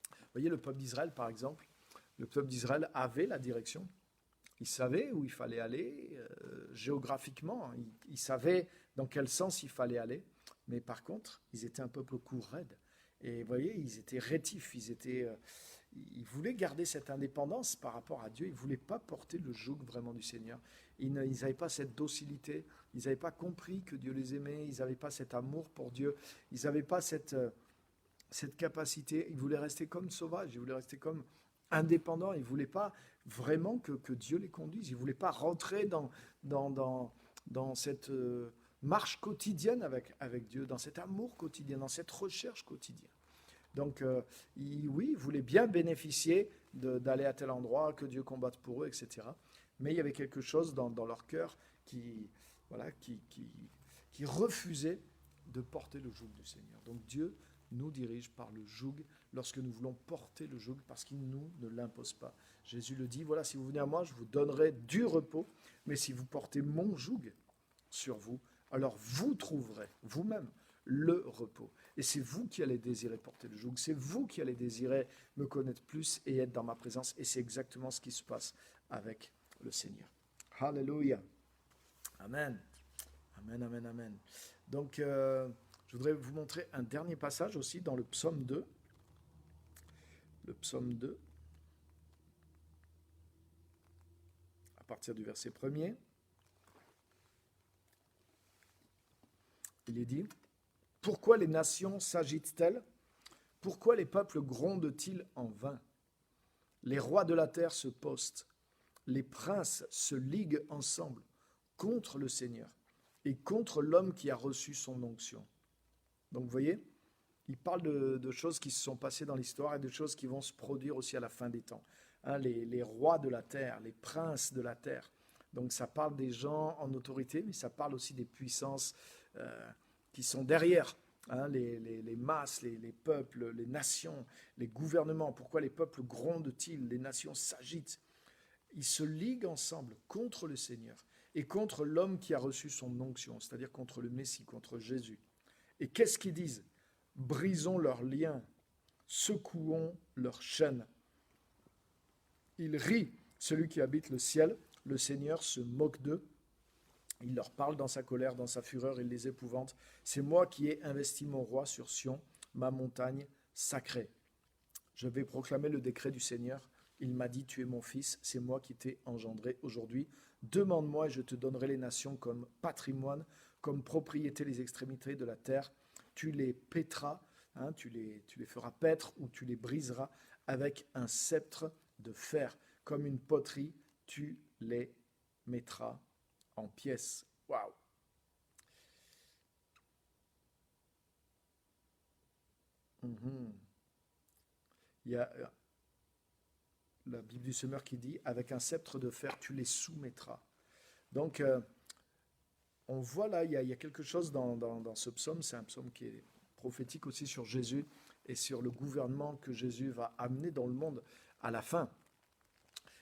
Vous voyez, le peuple d'Israël, par exemple, le peuple d'Israël avait la direction. Il savait où il fallait aller, géographiquement. Il savait dans quel sens il fallait aller. Mais par contre, ils étaient un peuple au cou raide. Et vous voyez, ils étaient rétifs. Ils voulaient garder cette indépendance par rapport à Dieu. Ils ne voulaient pas porter le joug vraiment du Seigneur. Ils n'avaient pas cette docilité. Ils n'avaient pas compris que Dieu les aimait. Ils n'avaient pas cet amour pour Dieu. Ils n'avaient pas cette capacité. Ils voulaient rester comme sauvages. Ils voulaient rester comme indépendants. Ils ne voulaient pas vraiment que Dieu les conduise. Ils ne voulaient pas rentrer dans cette marche quotidienne avec Dieu, dans cet amour quotidien, dans cette recherche quotidienne. Donc, ils voulaient bien bénéficier d'aller à tel endroit, que Dieu combatte pour eux, etc. Mais il y avait quelque chose dans leur cœur qui refusait de porter le joug du Seigneur. Donc, Dieu nous dirige par le joug lorsque nous voulons porter le joug parce qu'il ne l'impose pas. Jésus le dit, voilà, si vous venez à moi, je vous donnerai du repos, mais si vous portez mon joug sur vous, alors vous trouverez vous-même le repos. Et c'est vous qui allez désirer porter le joug, c'est vous qui allez désirer me connaître plus et être dans ma présence. Et c'est exactement ce qui se passe avec le Seigneur. Alléluia. Amen. Amen, amen, amen. Donc, je voudrais vous montrer un dernier passage aussi dans le psaume 2. Le psaume 2, à partir du verset 1er. Il est dit, « Pourquoi les nations s'agitent-elles? Pourquoi les peuples grondent-ils en vain? Les rois de la terre se postent, les princes se liguent ensemble contre le Seigneur et contre l'homme qui a reçu son onction. » Donc vous voyez, il parle de choses qui se sont passées dans l'histoire et de choses qui vont se produire aussi à la fin des temps. Hein, les rois de la terre, les princes de la terre. Donc ça parle des gens en autorité, mais ça parle aussi des puissances qui sont derrière. Hein, les masses, les peuples, les nations, les gouvernements. Pourquoi les peuples grondent-ils? Les nations s'agitent. Ils se liguent ensemble contre le Seigneur et contre l'homme qui a reçu son onction, c'est-à-dire contre le Messie, contre Jésus. Et qu'est-ce qu'ils disent? Brisons leurs liens, secouons leurs chaînes. Il rit, celui qui habite le ciel, le Seigneur se moque d'eux. Il leur parle dans sa colère, dans sa fureur, il les épouvante. C'est moi qui ai investi mon roi sur Sion, ma montagne sacrée. Je vais proclamer le décret du Seigneur. Il m'a dit, tu es mon fils, c'est moi qui t'ai engendré aujourd'hui. Demande-moi et je te donnerai les nations comme patrimoine, comme propriété les extrémités de la terre. Tu les paîtras, hein, tu les feras paître ou tu les briseras avec un sceptre de fer. Comme une poterie, tu les mettras en pièces. Waouh! Il y a la Bible du Semeur qui dit, avec un sceptre de fer, tu les soumettras. Donc, on voit là, il y a quelque chose dans ce psaume, c'est un psaume qui est prophétique aussi sur Jésus et sur le gouvernement que Jésus va amener dans le monde à la fin.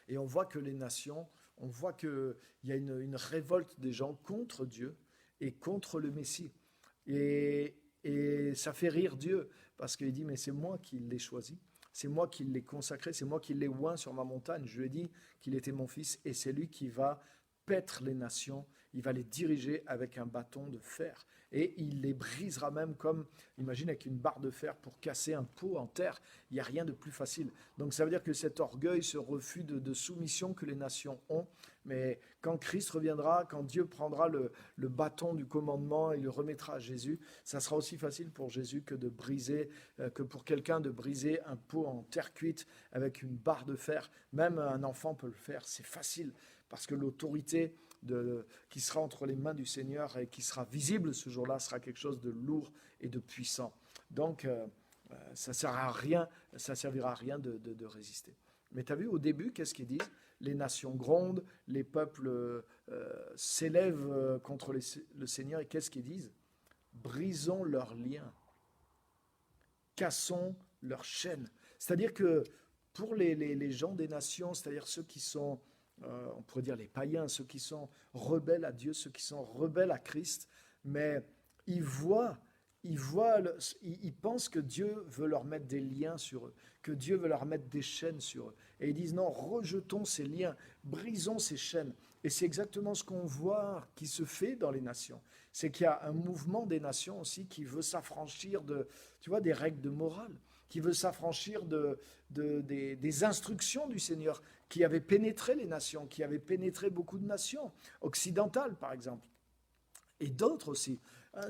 Et on voit que les nations, on voit qu'il y a une révolte des gens contre Dieu et contre le Messie. Et ça fait rire Dieu, parce qu'il dit, mais c'est moi qui l'ai choisi, c'est moi qui l'ai consacré, c'est moi qui l'ai oint sur ma montagne. Je lui ai dit qu'il était mon fils et c'est lui qui va paître les nations, il va les diriger avec un bâton de fer. Et il les brisera même comme, imagine avec une barre de fer pour casser un pot en terre. Il n'y a rien de plus facile. Donc ça veut dire que cet orgueil, ce refus de soumission que les nations ont, mais quand Christ reviendra, quand Dieu prendra le bâton du commandement et le remettra à Jésus, ça sera aussi facile pour Jésus que de briser, que pour quelqu'un de briser un pot en terre cuite avec une barre de fer. Même un enfant peut le faire, c'est facile, parce que l'autorité qui sera entre les mains du Seigneur et qui sera visible ce jour-là sera quelque chose de lourd et de puissant. Donc, ça servira à rien de résister. Mais tu as vu, au début, qu'est-ce qu'ils disent? Les nations grondent, les peuples s'élèvent contre le Seigneur, et qu'est-ce qu'ils disent? Brisons leurs liens, cassons leurs chaînes. C'est-à-dire que pour les gens des nations, c'est-à-dire ceux qui sont, on pourrait dire les païens, ceux qui sont rebelles à Dieu, ceux qui sont rebelles à Christ, mais ils pensent que Dieu veut leur mettre des liens sur eux, que Dieu veut leur mettre des chaînes sur eux. Et ils disent non, rejetons ces liens, brisons ces chaînes. Et c'est exactement ce qu'on voit qui se fait dans les nations. C'est qu'il y a un mouvement des nations aussi qui veut s'affranchir des règles de morale, qui veut s'affranchir des instructions du Seigneur, qui avaient pénétré les nations, qui avaient pénétré beaucoup de nations, occidentales par exemple, et d'autres aussi, hein,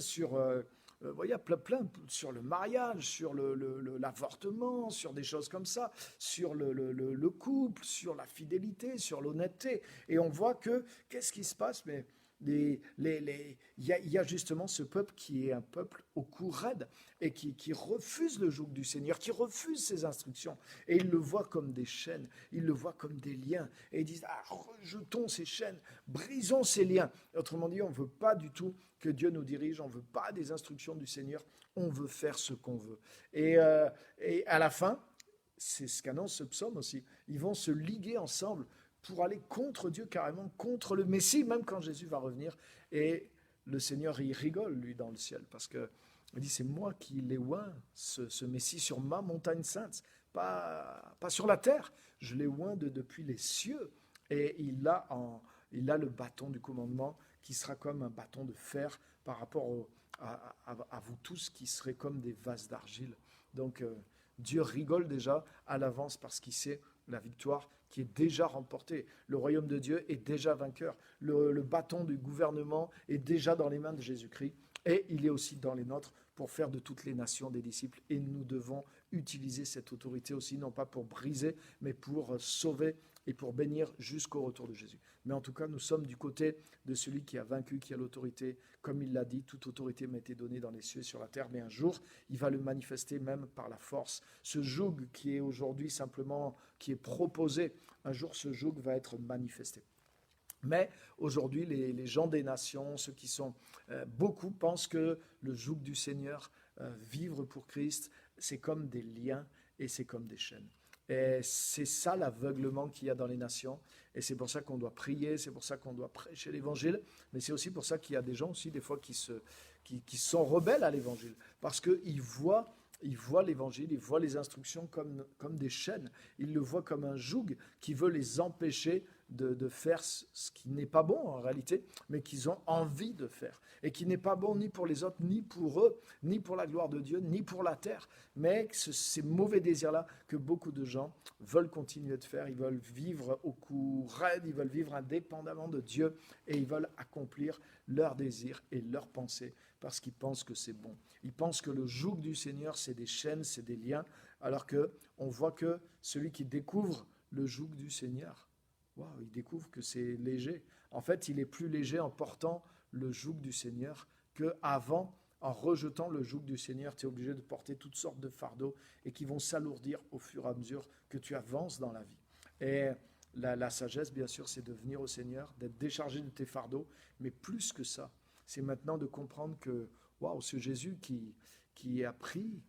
il y a plein sur le mariage, sur l'avortement, sur des choses comme ça, sur le couple, sur la fidélité, sur l'honnêteté. Et on voit qu'est-ce qui se passe? Mais il y a justement ce peuple qui est un peuple au cou raide et qui refuse le joug du Seigneur, qui refuse ses instructions. Et ils le voient comme des chaînes, ils le voient comme des liens. Et ils disent, rejetons ces chaînes, brisons ces liens. Autrement dit, on ne veut pas du tout que Dieu nous dirige, on ne veut pas des instructions du Seigneur, on veut faire ce qu'on veut. Et à la fin, c'est ce qu'annonce ce psaume aussi, ils vont se liguer ensemble pour aller contre Dieu carrément, contre le Messie, même quand Jésus va revenir. Et le Seigneur, il rigole, lui, dans le ciel, parce qu'il dit, c'est moi qui l'ai oint, ce Messie, sur ma montagne sainte, pas sur la terre. Je l'ai oint depuis les cieux. Et il a le bâton du commandement qui sera comme un bâton de fer par rapport à vous tous qui serez comme des vases d'argile. Donc, Dieu rigole déjà à l'avance parce qu'il sait la victoire qui est déjà remportée. Le royaume de Dieu est déjà vainqueur. Le bâton du gouvernement est déjà dans les mains de Jésus-Christ et il est aussi dans les nôtres pour faire de toutes les nations des disciples. Et nous devons utiliser cette autorité aussi, non pas pour briser, mais pour sauver et pour bénir jusqu'au retour de Jésus. Mais en tout cas, nous sommes du côté de celui qui a vaincu, qui a l'autorité. Comme il l'a dit, toute autorité m'a été donnée dans les cieux et sur la terre, mais un jour, il va le manifester même par la force. Ce joug qui est aujourd'hui simplement, qui est proposé, un jour ce joug va être manifesté. Mais aujourd'hui, les gens des nations, ceux qui sont... beaucoup pensent que le joug du Seigneur, vivre pour Christ, c'est comme des liens et c'est comme des chaînes. Et c'est ça l'aveuglement qu'il y a dans les nations. Et c'est pour ça qu'on doit prier, c'est pour ça qu'on doit prêcher l'évangile. Mais c'est aussi pour ça qu'il y a des gens aussi, des fois, qui sont rebelles à l'évangile. Parce qu'ils voient l'évangile, ils voient les instructions comme des chaînes. Ils le voient comme un joug qui veut les empêcher de faire ce qui n'est pas bon en réalité, mais qu'ils ont envie de faire. Et qui n'est pas bon ni pour les autres, ni pour eux, ni pour la gloire de Dieu, ni pour la terre. Mais ces mauvais désirs-là que beaucoup de gens veulent continuer de faire, ils veulent vivre au cou raide, ils veulent vivre indépendamment de Dieu et ils veulent accomplir leurs désirs et leurs pensées parce qu'ils pensent que c'est bon. Ils pensent que le joug du Seigneur, c'est des chaînes, c'est des liens, alors qu'on voit que celui qui découvre le joug du Seigneur, il découvre que c'est léger. En fait, il est plus léger en portant le joug du Seigneur qu'avant, en rejetant le joug du Seigneur, tu es obligé de porter toutes sortes de fardeaux et qui vont s'alourdir au fur et à mesure que tu avances dans la vie. Et la sagesse, bien sûr, c'est de venir au Seigneur, d'être déchargé de tes fardeaux, mais plus que ça, c'est maintenant de comprendre que, c'est Jésus qui a pris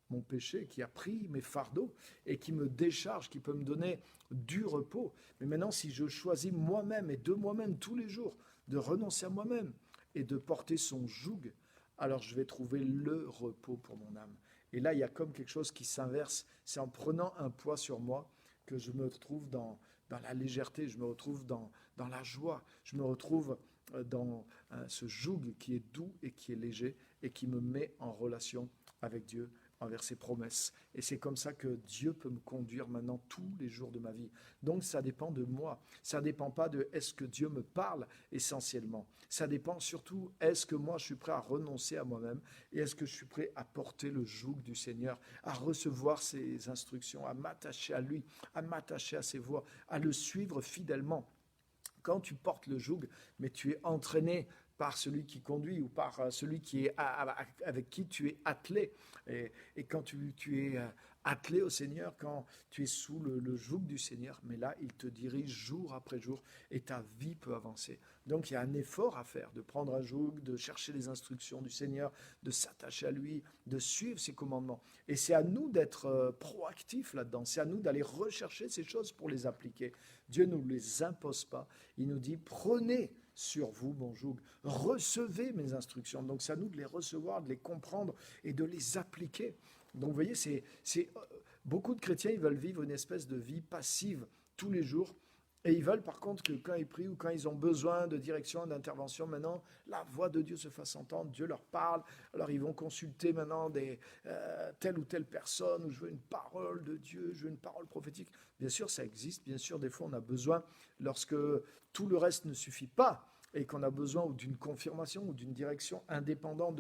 mon péché, qui a pris mes fardeaux et qui me décharge, qui peut me donner du repos. Mais maintenant, si je choisis moi-même et de moi-même tous les jours de renoncer à moi-même et de porter son joug, alors je vais trouver le repos pour mon âme. Et là, il y a comme quelque chose qui s'inverse. C'est en prenant un poids sur moi que je me retrouve dans dans la légèreté, je me retrouve dans la joie, je me retrouve dans ce joug qui est doux et qui est léger et qui me met en relation avec Dieu, envers ses promesses. Et c'est comme ça que Dieu peut me conduire maintenant tous les jours de ma vie. Donc ça dépend de moi. Ça ne dépend pas de est-ce que Dieu me parle essentiellement. Ça dépend surtout est-ce que moi je suis prêt à renoncer à moi-même et est-ce que je suis prêt à porter le joug du Seigneur, à recevoir ses instructions, à m'attacher à lui, à m'attacher à ses voies, à le suivre fidèlement. Quand tu portes le joug, mais tu es entraîné par celui qui conduit ou par celui qui est avec qui tu es attelé. Et quand tu es attelé au Seigneur, quand tu es sous le joug du Seigneur, mais là, il te dirige jour après jour et ta vie peut avancer. Donc il y a un effort à faire, de prendre un joug, de chercher les instructions du Seigneur, de s'attacher à lui, de suivre ses commandements. Et c'est à nous d'être proactifs là-dedans, c'est à nous d'aller rechercher ces choses pour les appliquer. Dieu ne nous les impose pas, il nous dit prenez sur vous mon joug, recevez mes instructions. Donc c'est à nous de les recevoir, de les comprendre et de les appliquer. Donc vous voyez, beaucoup de chrétiens, ils veulent vivre une espèce de vie passive tous les jours. Et ils veulent par contre que quand ils prient ou quand ils ont besoin de direction, d'intervention, maintenant, la voix de Dieu se fasse entendre, Dieu leur parle. Alors ils vont consulter maintenant telle ou telle personne, ou je veux une parole de Dieu, je veux une parole prophétique. Bien sûr, ça existe. Bien sûr, des fois, on a besoin, lorsque tout le reste ne suffit pas, et qu'on a besoin d'une confirmation ou d'une direction indépendante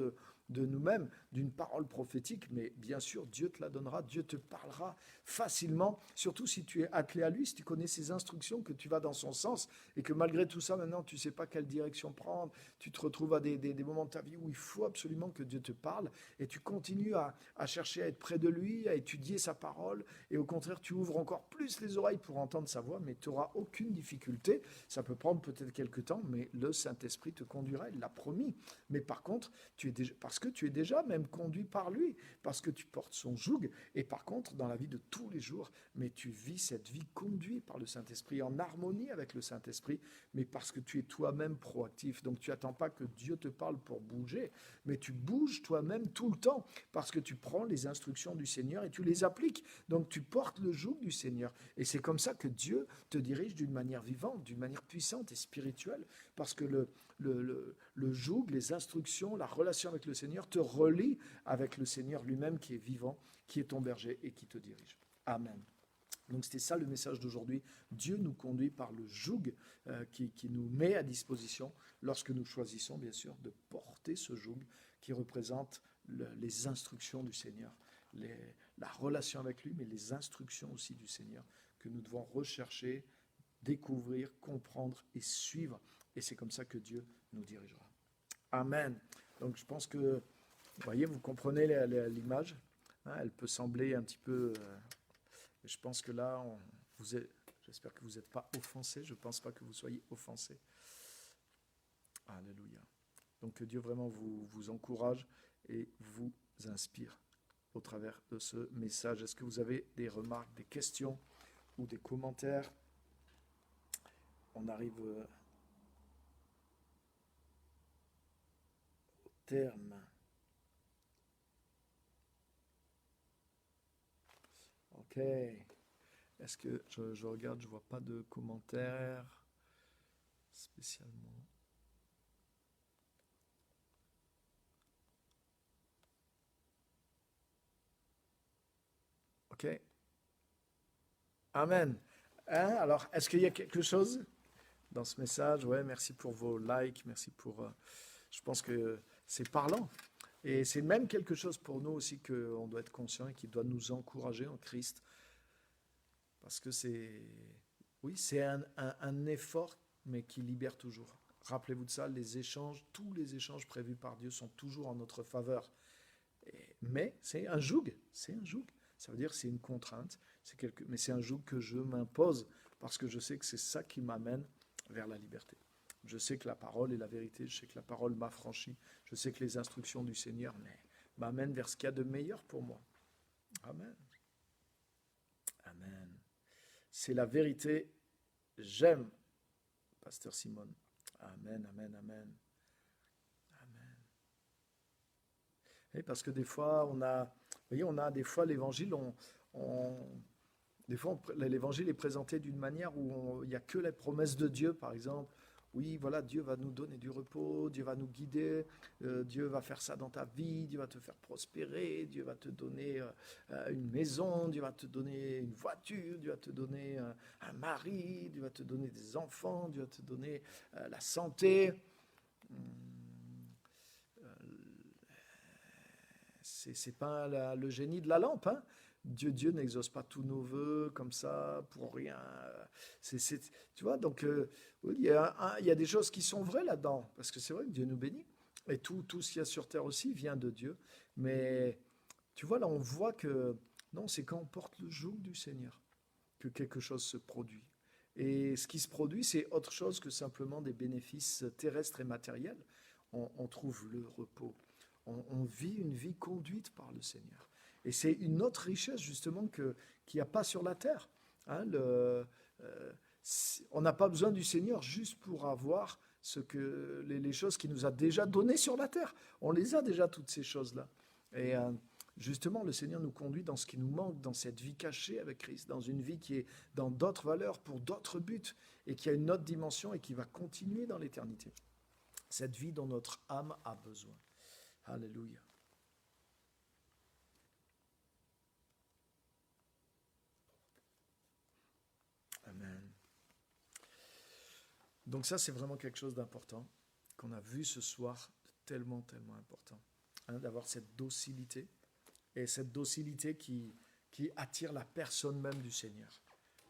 de nous-mêmes, d'une parole prophétique, mais bien sûr, Dieu te la donnera, Dieu te parlera facilement, surtout si tu es attelé à lui, si tu connais ses instructions, que tu vas dans son sens, et que malgré tout ça, maintenant, tu ne sais pas quelle direction prendre, tu te retrouves à des moments de ta vie où il faut absolument que Dieu te parle, et tu continues à chercher à être près de lui, à étudier sa parole, et au contraire, tu ouvres encore plus les oreilles pour entendre sa voix, mais tu n'auras aucune difficulté, ça peut prendre peut-être quelques temps, mais le Saint-Esprit te conduira, il l'a promis. Mais par contre, parce que tu es déjà même conduit par lui, parce que tu portes son joug, et par contre, dans la vie de tous les jours, mais tu vis cette vie conduite par le Saint-Esprit, en harmonie avec le Saint-Esprit, mais parce que tu es toi-même proactif. Donc tu n'attends pas que Dieu te parle pour bouger, mais tu bouges toi-même tout le temps, parce que tu prends les instructions du Seigneur et tu les appliques. Donc tu portes le joug du Seigneur. Et c'est comme ça que Dieu te dirige d'une manière vivante, d'une manière puissante et spirituelle, parce que le joug, les instructions, la relation avec le Seigneur te relie avec le Seigneur lui-même qui est vivant, qui est ton berger et qui te dirige. Amen. Donc c'était ça le message d'aujourd'hui. Dieu nous conduit par le joug qui nous met à disposition lorsque nous choisissons bien sûr de porter ce joug qui représente les instructions du Seigneur, la relation avec lui, mais les instructions aussi du Seigneur que nous devons rechercher, découvrir, comprendre et suivre. Et c'est comme ça que Dieu nous dirigera. Amen. Donc je pense que, vous voyez, vous comprenez l'image. Hein, elle peut sembler un petit peu... je pense que là, j'espère que vous n'êtes pas offensés. Je ne pense pas que vous soyez offensés. Alléluia. Donc que Dieu vraiment vous encourage et vous inspire au travers de ce message. Est-ce que vous avez des remarques, des questions ou des commentaires? On arrive au terme. Ok. Est-ce que je regarde, je ne vois pas de commentaires spécialement. Ok. Amen. Hein, alors, est-ce qu'il y a quelque chose dans ce message? Ouais, merci pour vos likes, merci pour... je pense que c'est parlant. Et c'est même quelque chose pour nous aussi qu'on doit être conscient et qui doit nous encourager en Christ. Parce que oui, c'est un effort, mais qui libère toujours. Rappelez-vous de ça, tous les échanges prévus par Dieu sont toujours en notre faveur. Mais c'est un joug, Ça veut dire que c'est une contrainte, mais c'est un joug que je m'impose parce que je sais que c'est ça qui m'amène vers la liberté. Je sais que la parole est la vérité, je sais que la parole m'affranchit, je sais que les instructions du Seigneur m'amènent vers ce qu'il y a de meilleur pour moi. Amen. Amen. C'est la vérité, j'aime, Pasteur Simon. Amen, amen, amen. Amen. Et parce que des fois, on a des fois l'évangile, Des fois, l'évangile est présenté d'une manière où il n'y a que les promesses de Dieu, par exemple. Oui, voilà, Dieu va nous donner du repos, Dieu va nous guider, Dieu va faire ça dans ta vie, Dieu va te faire prospérer, Dieu va te donner une maison, Dieu va te donner une voiture, Dieu va te donner un mari, Dieu va te donner des enfants, Dieu va te donner la santé. C'est pas le génie de la lampe, hein. Dieu n'exauce pas tous nos vœux comme ça pour rien. Tu vois, donc oui, il y a des choses qui sont vraies là-dedans, parce que c'est vrai que Dieu nous bénit. Et tout ce qu'il y a sur terre aussi vient de Dieu. Mais tu vois, là, on voit que non, c'est quand on porte le joug du Seigneur que quelque chose se produit. Et ce qui se produit, c'est autre chose que simplement des bénéfices terrestres et matériels. On trouve le repos. On vit une vie conduite par le Seigneur. Et c'est une autre richesse, justement, qu'il n'y a pas sur la terre. Hein, on n'a pas besoin du Seigneur juste pour avoir les choses qu'il nous a déjà données sur la terre. On les a déjà, toutes ces choses-là. Et justement, le Seigneur nous conduit dans ce qui nous manque, dans cette vie cachée avec Christ, dans une vie qui est dans d'autres valeurs, pour d'autres buts, et qui a une autre dimension et qui va continuer dans l'éternité. Cette vie dont notre âme a besoin. Alléluia. Amen. Donc ça, c'est vraiment quelque chose d'important qu'on a vu ce soir, tellement, tellement important, hein, d'avoir cette docilité, et cette docilité qui attire la personne même du Seigneur.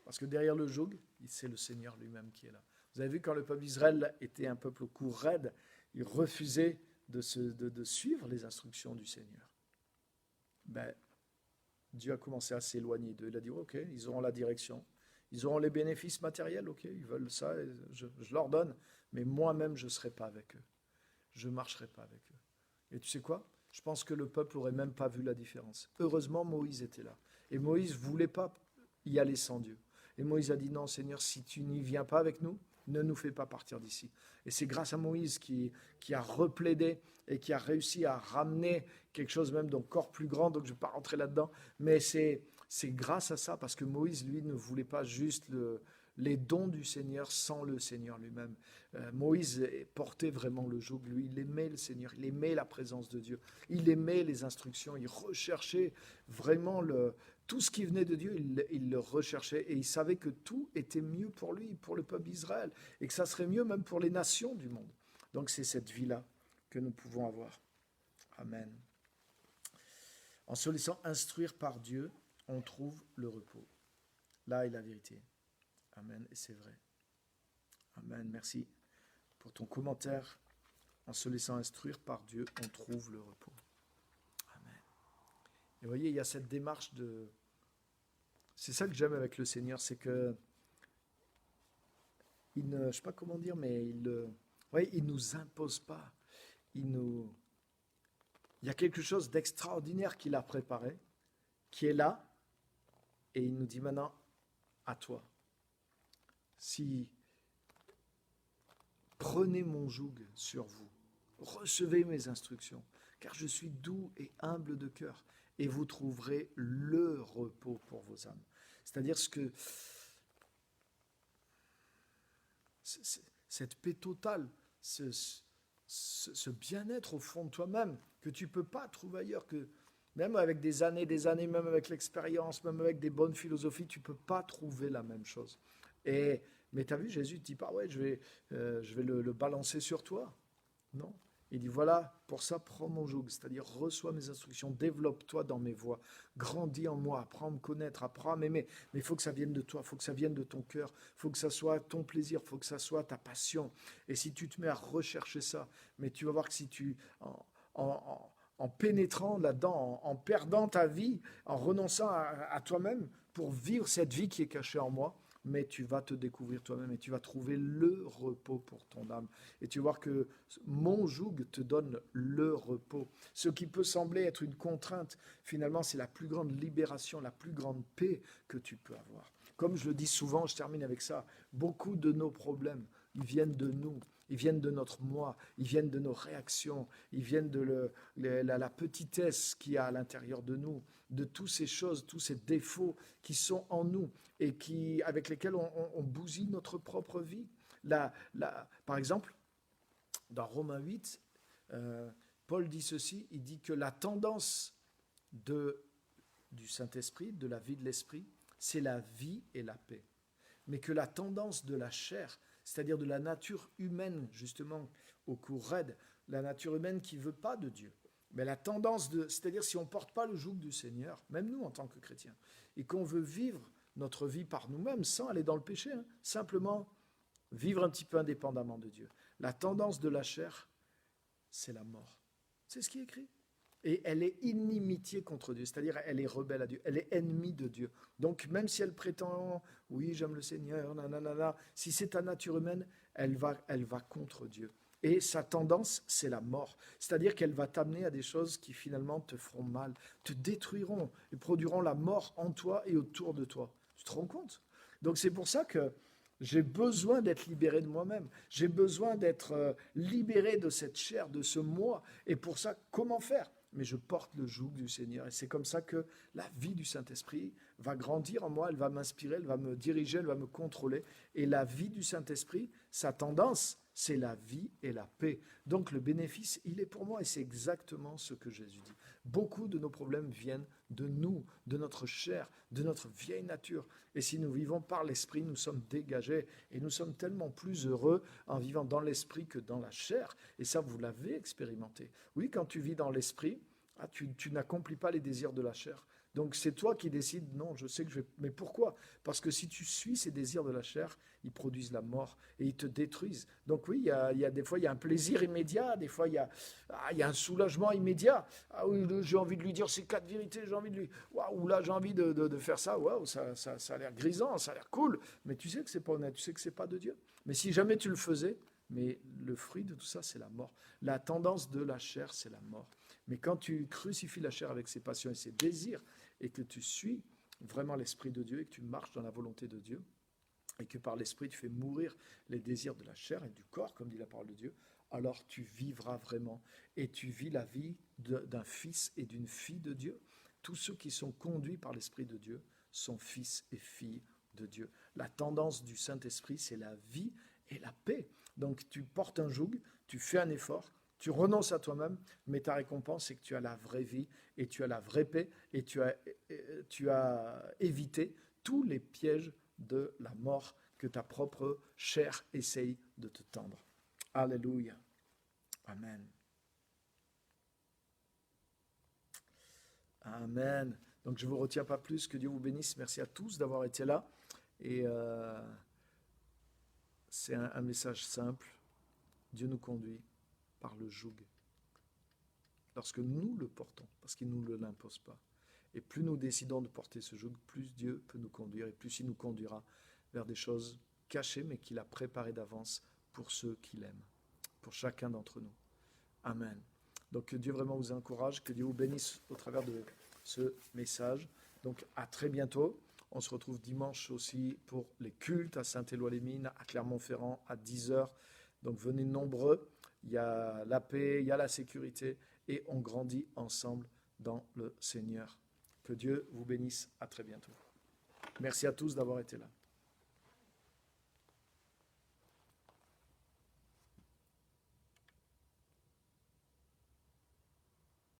Parce que derrière le joug, c'est le Seigneur lui-même qui est là. Vous avez vu, quand le peuple d'Israël était un peuple au cou raide, il refusait de suivre les instructions du Seigneur. Ben, Dieu a commencé à s'éloigner d'eux. Il a dit, ok, ils auront la direction, ils auront les bénéfices matériels, ok, ils veulent ça, je leur donne, mais moi-même, je ne serai pas avec eux. Je ne marcherai pas avec eux. Et tu sais quoi? Je pense que le peuple n'aurait même pas vu la différence. Heureusement, Moïse était là. Et Moïse ne voulait pas y aller sans Dieu. Et Moïse a dit, non, Seigneur, si tu n'y viens pas avec nous, ne nous fais pas partir d'ici. Et c'est grâce à Moïse qui a replaidé et qui a réussi à ramener quelque chose même d'encore plus grand. Donc je ne vais pas rentrer là-dedans. Mais c'est grâce à ça, parce que Moïse, lui, ne voulait pas juste les dons du Seigneur sans le Seigneur lui-même. Moïse portait vraiment le joug. Lui, il aimait le Seigneur, il aimait la présence de Dieu. Il aimait les instructions, il recherchait vraiment tout ce qui venait de Dieu, il le recherchait, et il savait que tout était mieux pour lui, pour le peuple d'Israël, et que ça serait mieux même pour les nations du monde. Donc c'est cette vie-là que nous pouvons avoir. Amen. En se laissant instruire par Dieu, on trouve le repos. Là est la vérité. Amen, et c'est vrai. Amen, merci pour ton commentaire. En se laissant instruire par Dieu, on trouve le repos. Et vous voyez, il y a cette démarche de... C'est ça que j'aime avec le Seigneur, c'est que... je ne sais pas comment dire, mais il nous impose pas. Il y a quelque chose d'extraordinaire qu'il a préparé, qui est là, et il nous dit maintenant, à toi. Prenez mon joug sur vous, recevez mes instructions, car je suis doux et humble de cœur, et vous trouverez le repos pour vos âmes. C'est-à-dire cette paix totale, ce bien-être au fond de toi-même, que tu ne peux pas trouver ailleurs, que même avec des années, même avec l'expérience, même avec des bonnes philosophies, tu ne peux pas trouver la même chose. Mais tu as vu, Jésus ne dit pas, ouais, je vais le balancer sur toi. Non. Il dit, voilà, pour ça, prends mon joug, c'est-à-dire reçois mes instructions, développe-toi dans mes voies, grandis en moi, apprends à me connaître, apprends à m'aimer. Mais il faut que ça vienne de toi, il faut que ça vienne de ton cœur, il faut que ça soit ton plaisir, il faut que ça soit ta passion. Et si tu te mets à rechercher ça, mais tu vas voir que si en pénétrant là-dedans, en perdant ta vie, en renonçant à toi-même pour vivre cette vie qui est cachée en moi, mais tu vas te découvrir toi-même et tu vas trouver le repos pour ton âme. Et tu vas voir que mon joug te donne le repos. Ce qui peut sembler être une contrainte, finalement, c'est la plus grande libération, la plus grande paix que tu peux avoir. Comme je le dis souvent, je termine avec ça, beaucoup de nos problèmes ils viennent de nous. Ils viennent de notre moi, ils viennent de nos réactions, ils viennent de la petitesse qu'il y a à l'intérieur de nous, de toutes ces choses, tous ces défauts qui sont en nous et avec lesquels on bousille notre propre vie. Par exemple, dans Romains 8, Paul dit ceci, il dit que la tendance du Saint-Esprit, de la vie de l'Esprit, c'est la vie et la paix. Mais que la tendance de la chair, c'est-à-dire de la nature humaine, justement, au cours raide, la nature humaine qui ne veut pas de Dieu. Mais la tendance c'est-à-dire si on ne porte pas le joug du Seigneur, même nous en tant que chrétiens, et qu'on veut vivre notre vie par nous-mêmes sans aller dans le péché, simplement vivre un petit peu indépendamment de Dieu. La tendance de la chair, c'est la mort. C'est ce qui est écrit. Et elle est inimitié contre Dieu, c'est-à-dire elle est rebelle à Dieu, elle est ennemie de Dieu. Donc même si elle prétend, oui, j'aime le Seigneur, nanana, si c'est ta nature humaine, elle va contre Dieu. Et sa tendance, c'est la mort. C'est-à-dire qu'elle va t'amener à des choses qui finalement te feront mal, te détruiront et produiront la mort en toi et autour de toi. Tu te rends compte? Donc c'est pour ça que j'ai besoin d'être libéré de moi-même. J'ai besoin d'être libéré de cette chair, de ce moi. Et pour ça, comment faire? Mais je porte le joug du Seigneur. Et c'est comme ça que la vie du Saint-Esprit va grandir en moi, elle va m'inspirer, elle va me diriger, elle va me contrôler. Et la vie du Saint-Esprit, sa tendance, c'est la vie et la paix. Donc le bénéfice, il est pour moi. Et c'est exactement ce que Jésus dit. Beaucoup de nos problèmes viennent de nous, de notre chair, de notre vieille nature. Et si nous vivons par l'Esprit, nous sommes dégagés. Et nous sommes tellement plus heureux en vivant dans l'Esprit que dans la chair. Et ça, vous l'avez expérimenté. Oui, quand tu vis dans l'Esprit, tu n'accomplis pas les désirs de la chair. Donc c'est toi qui décides, non, je sais que je vais... Mais pourquoi? Parce que si tu suis ces désirs de la chair, ils produisent la mort et ils te détruisent. Donc oui, il y a des fois, il y a un plaisir immédiat, des fois, il y a un soulagement immédiat. Ah oui, j'ai envie de lui dire ces 4 vérités, j'ai envie de lui... Waouh, là, j'ai envie de faire ça, waouh, ça a l'air grisant, ça a l'air cool. Mais tu sais que c'est pas honnête, tu sais que c'est pas de Dieu. Mais si jamais tu le faisais, mais le fruit de tout ça, c'est la mort. La tendance de la chair, c'est la mort. Mais quand tu crucifies la chair avec ses passions et ses désirs, et que tu suis vraiment l'Esprit de Dieu, et que tu marches dans la volonté de Dieu, et que par l'Esprit tu fais mourir les désirs de la chair et du corps, comme dit la parole de Dieu, alors tu vivras vraiment. Et tu vis la vie d'un fils et d'une fille de Dieu. Tous ceux qui sont conduits par l'Esprit de Dieu sont fils et filles de Dieu. La tendance du Saint-Esprit, c'est la vie et la paix. Donc tu portes un joug, tu fais un effort, tu renonces à toi-même, mais ta récompense, c'est que tu as la vraie vie et tu as la vraie paix et tu as évité tous les pièges de la mort que ta propre chair essaye de te tendre. Alléluia. Amen. Amen. Donc je ne vous retiens pas plus, que Dieu vous bénisse. Merci à tous d'avoir été là. Et c'est un message simple. Dieu nous conduit par le joug. Lorsque nous le portons, parce qu'il ne nous l'impose pas. Et plus nous décidons de porter ce joug, plus Dieu peut nous conduire et plus il nous conduira vers des choses cachées, mais qu'il a préparées d'avance pour ceux qui l'aiment, pour chacun d'entre nous. Amen. Donc que Dieu vraiment vous encourage, que Dieu vous bénisse au travers de ce message. Donc à très bientôt. On se retrouve dimanche aussi pour les cultes à Saint-Éloi-les-Mines, à Clermont-Ferrand, à 10h. Donc venez nombreux. Il y a la paix, il y a la sécurité et on grandit ensemble dans le Seigneur. Que Dieu vous bénisse. À très bientôt. Merci à tous d'avoir été là.